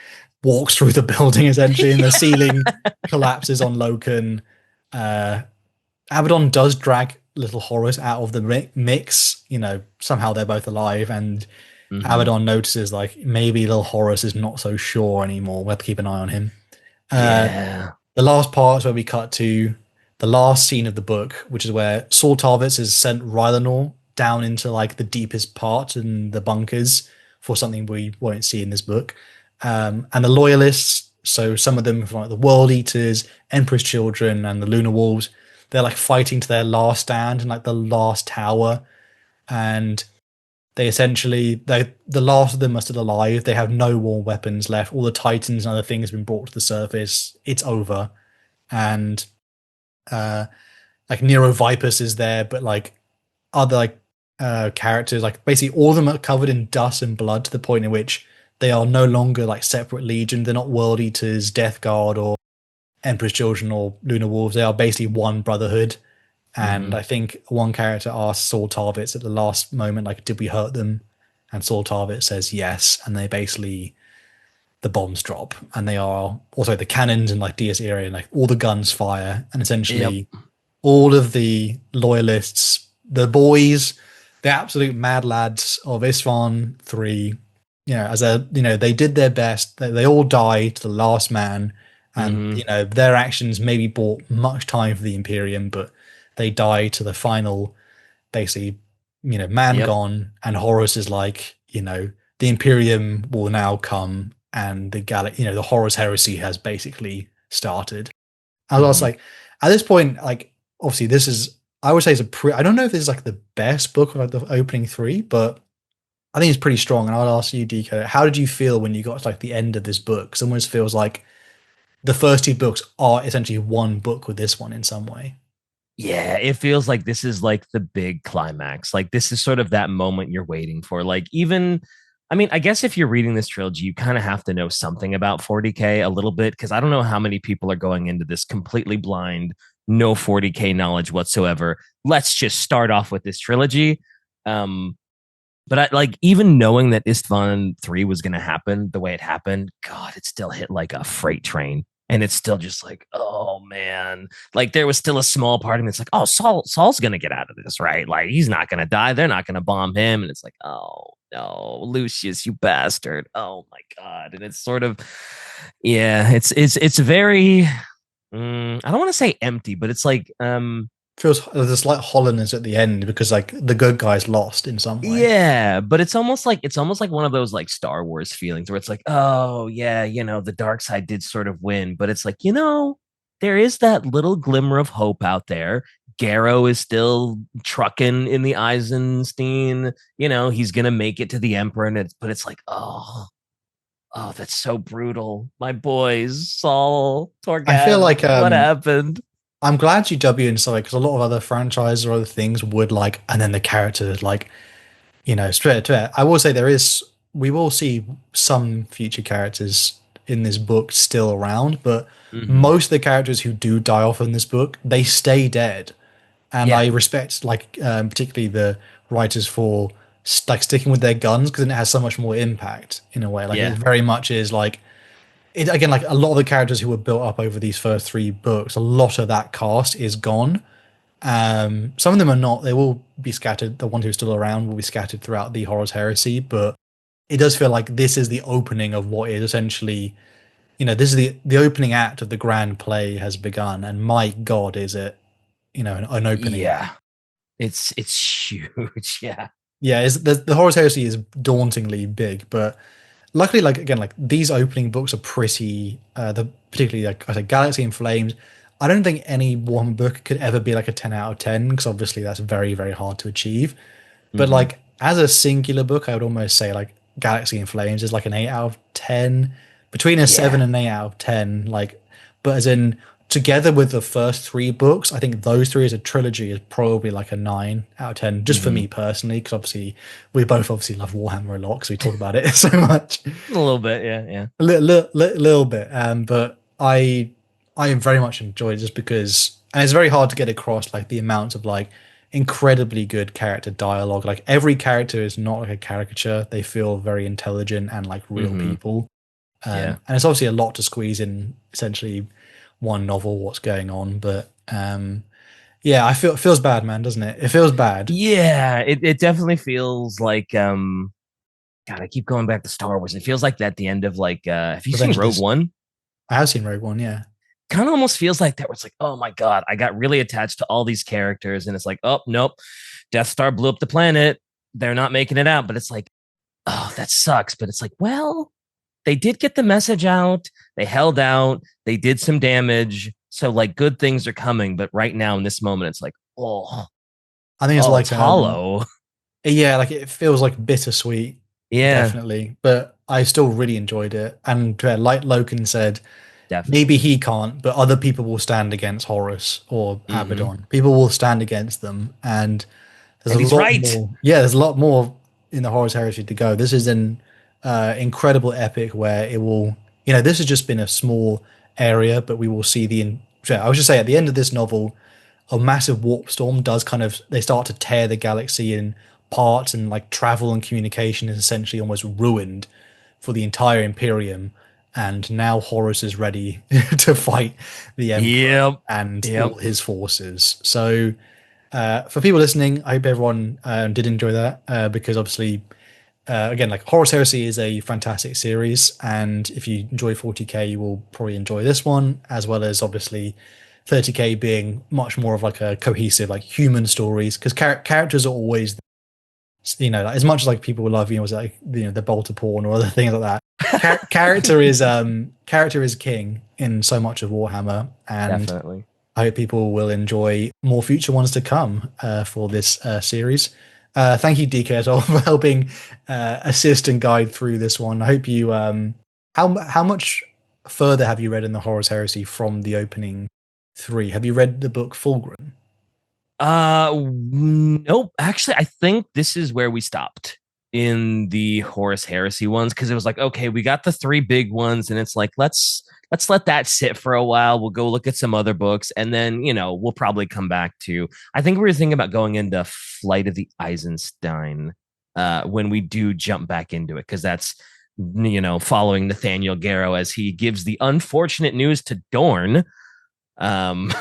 walks through the building essentially, and the ceiling collapses on Loken. Uh, Abaddon does drag little Horus out of the mix. Somehow they're both alive, and Hmm. Abaddon notices like maybe little Horus is not so sure anymore. We have to keep an eye on him. Uh, Yeah. the last part is where we cut to the last scene of the book, which is where Saul Tarvitz has sent Rylanor down into like the deepest part in the bunkers for something we won't see in this book. And the loyalists, so some of them from like the World Eaters, Emperor's Children, and the Lunar Wolves, they're like fighting to their last stand in like the last tower, and the last of them are still alive. They have no war weapons left. All the Titans and other things have been brought to the surface. It's over, and uh, like Nero Vipus is there, but like other like characters, like basically all of them are covered in dust and blood to the point in which they are no longer like separate legion. They're not World Eaters, Death Guard, or Emperor's Children or Lunar Wolves. They are basically one brotherhood. And Hmm. I think one character asks Saul Tarvitz at the last moment, like, did we hurt them? And Saul Tarvitz says yes. And they basically, the bombs drop. And they are also the cannons and like Dias Irae and like all the guns fire. And Yep. essentially all of the loyalists, the boys, the absolute mad lads of Isfahan 3, they did their best. They all die to the last man. And, Hmm. their actions maybe bought much time for the Imperium, but they die to the final, basically, man Yep. gone. And Horus is like, the Imperium will now come, and the Horus Heresy has basically started. I was Hmm. like, at this point, like, obviously, this is, I would say, I don't know if this is like the best book of like the opening three, but I think it's pretty strong. And I'll ask you, Deco, how did you feel when you got to like the end of this book? 'Cause it almost feels like the first two books are essentially one book with this one in some way. Yeah, it feels like this is like the big climax. Like this is sort of that moment you're waiting for. Like even I mean, I guess if you're reading this trilogy, you kind of have to know something about 40K a little bit because I don't know how many people are going into this completely blind, no 40K knowledge whatsoever. Let's just start off with this trilogy. Um, but I like even knowing that Istvan 3 was going to happen the way it happened, God, it still hit like a freight train. And it's still just like, oh man. Like there was still a small part of me that's like, oh, Saul's gonna get out of this, right? Like he's not gonna die. They're not gonna bomb him. And it's like, oh no, Lucius, you bastard. Oh my God. And it's sort of, yeah, it's very I don't want to say empty, but it's like Feels there's a slight hollowness at the end because like the good guys lost in some way. yeah, but it's almost like one of those like Star Wars feelings where it's like, oh yeah, the dark side did sort of win, but it's like, there is that little glimmer of hope out there. Garrow is still trucking in the Eisenstein, he's gonna make it to the Emperor, and it's like, oh, that's so brutal. My boys, Saul, I feel Torgan, like what happened? I'm glad you W inside because a lot of other franchises or other things would like, and then the character like straight to it. I will say we will see some future characters in this book still around, but Hmm. most of the characters who do die off in this book, they stay dead. And Yeah. I respect, like, particularly the writers for like sticking with their guns because it has so much more impact in a way. Like, it Yeah. very much is like it again. Like a lot of the characters who were built up over these first three books, a lot of that cast is gone. Some of them are not. They will be scattered. The ones who are still around will be scattered throughout the Horus Heresy, but it does feel like this is the opening of what is essentially, this is the opening act of the grand play has begun, and my God, is it, an opening act. Yeah. It's huge. Yeah. Yeah, the Horus Heresy is dauntingly big, but luckily, like again, like these opening books are pretty. The particularly like I said, Galaxy in Flames. I don't think any one book could ever be like a 10 out of 10 because obviously that's very very hard to achieve. But Hmm. like as a singular book, I would almost say like Galaxy in Flames is like an 8 out of 10, between a Yeah. 7 and 8 out of 10. Like, but as in together with the first three books, I think those three as a trilogy is probably like a 9 out of 10, just for Hmm. me personally, because obviously we both obviously love Warhammer a lot because we talk about it so much. A little bit. Yeah. Yeah. Little bit, but I very much enjoy it just because, and it's very hard to get across like the amount of like incredibly good character dialogue. Like every character is not like a caricature; they feel very intelligent and like real Hmm. people. Yeah. And it's obviously a lot to squeeze in essentially one novel. What's going on, but yeah, it feels bad, man, doesn't it? It feels bad. Yeah. It definitely feels like God, I keep going back to Star Wars. It feels like that the end of like have you seen Revenge of Rogue this. One? I have seen Rogue One, yeah. Kind of almost feels like that where it's like, oh my God, I got really attached to all these characters, and it's like, oh nope, Death Star blew up the planet. They're not making it out, but it's like, oh, that sucks. But it's like, well, they did get the message out. They held out. They did some damage. So like good things are coming. But right now in this moment, it's like, I think it's oh, like it's hollow. yeah, like it feels like bittersweet, Yeah, definitely. But I still really enjoyed it. And like Loken said, maybe definitely. he can't, but other people will stand against Horus or Mm-hmm. Abaddon. People will stand against them. And there's And a he's lot right. more. Yeah, there's a lot more in the Horus Heresy to go. This is an incredible epic where it will, this has just been a small area, but we will see yeah, I was just say at the end of this novel, a massive warp storm does kind of they start to tear the galaxy in parts, and like travel and communication is essentially almost ruined for the entire Imperium. And now Horus is ready to fight the Emperor Yep. and Yep. all his forces. So, for people listening, I hope everyone did enjoy that because obviously, again, like Horus Heresy is a fantastic series, and if you enjoy 40k, you will probably enjoy this one as well as obviously 30k being much more of like a cohesive, like human stories because characters are always, like, as much as like people love, like the bolter porn or other things like that. Character is king in so much of Warhammer, and Definitely. I hope people will enjoy more future ones to come for this series. Thank you, DK, as well, for helping assist and guide through this one. I hope you. How much further have you read in the Horus Heresy from the opening three? Have you read the book Fulgrim? Nope. Actually, I think this is where we stopped in the Horus Heresy ones because it was like, okay, we got the three big ones, and it's like let's let that sit for a while. We'll go look at some other books, and then we'll probably come back to. I think we were thinking about going into Flight of the Eisenstein when we do jump back into it because that's following Nathaniel Garrow as he gives the unfortunate news to Dorn. Um,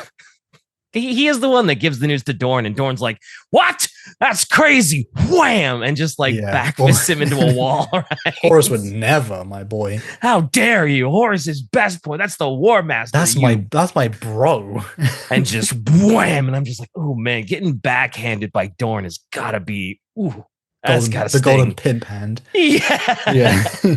he is the one that gives the news to Dorn, and Dorn's like, "What? That's crazy!" Wham, and just like Yeah. backfists him into a wall. Horus Right? would never, my boy. How dare you? Horus's best boy. That's the War Master. You That's my bro. and just whamm, and I'm just like, oh man, getting backhanded by Dorn has gotta be. Ooh, that's gotta The golden sting. pimp hand. Yeah. Yeah.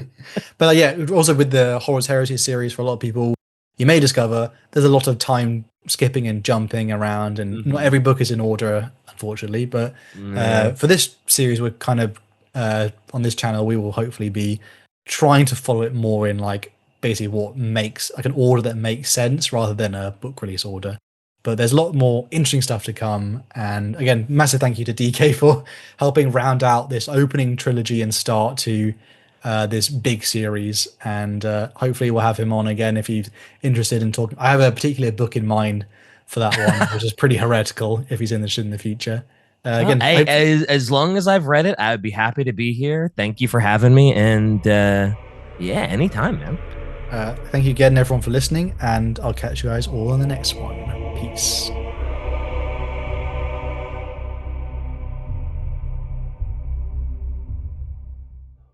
But yeah, also with the Horus Heresy series, for a lot of people, you may discover there's a lot of time skipping and jumping around, and not Mhm. every book is in order, unfortunately. But Yeah. for this series, we're kind of on this channel, we will hopefully be trying to follow it more in like basically what makes like an order that makes sense rather than a book release order. But there's a lot more interesting stuff to come. And again, massive thank you to DK for helping round out this opening trilogy and start to this big series. And hopefully we'll have him on again if he's interested in talking. I have a particular book in mind for that one, which is pretty heretical if he's interested in the future. Well, Again, as long as I've read it, I would be happy to be here. Thank you for having me. And yeah, anytime, man. thank you again, everyone, for listening. And I'll catch you guys all on the next one. Peace.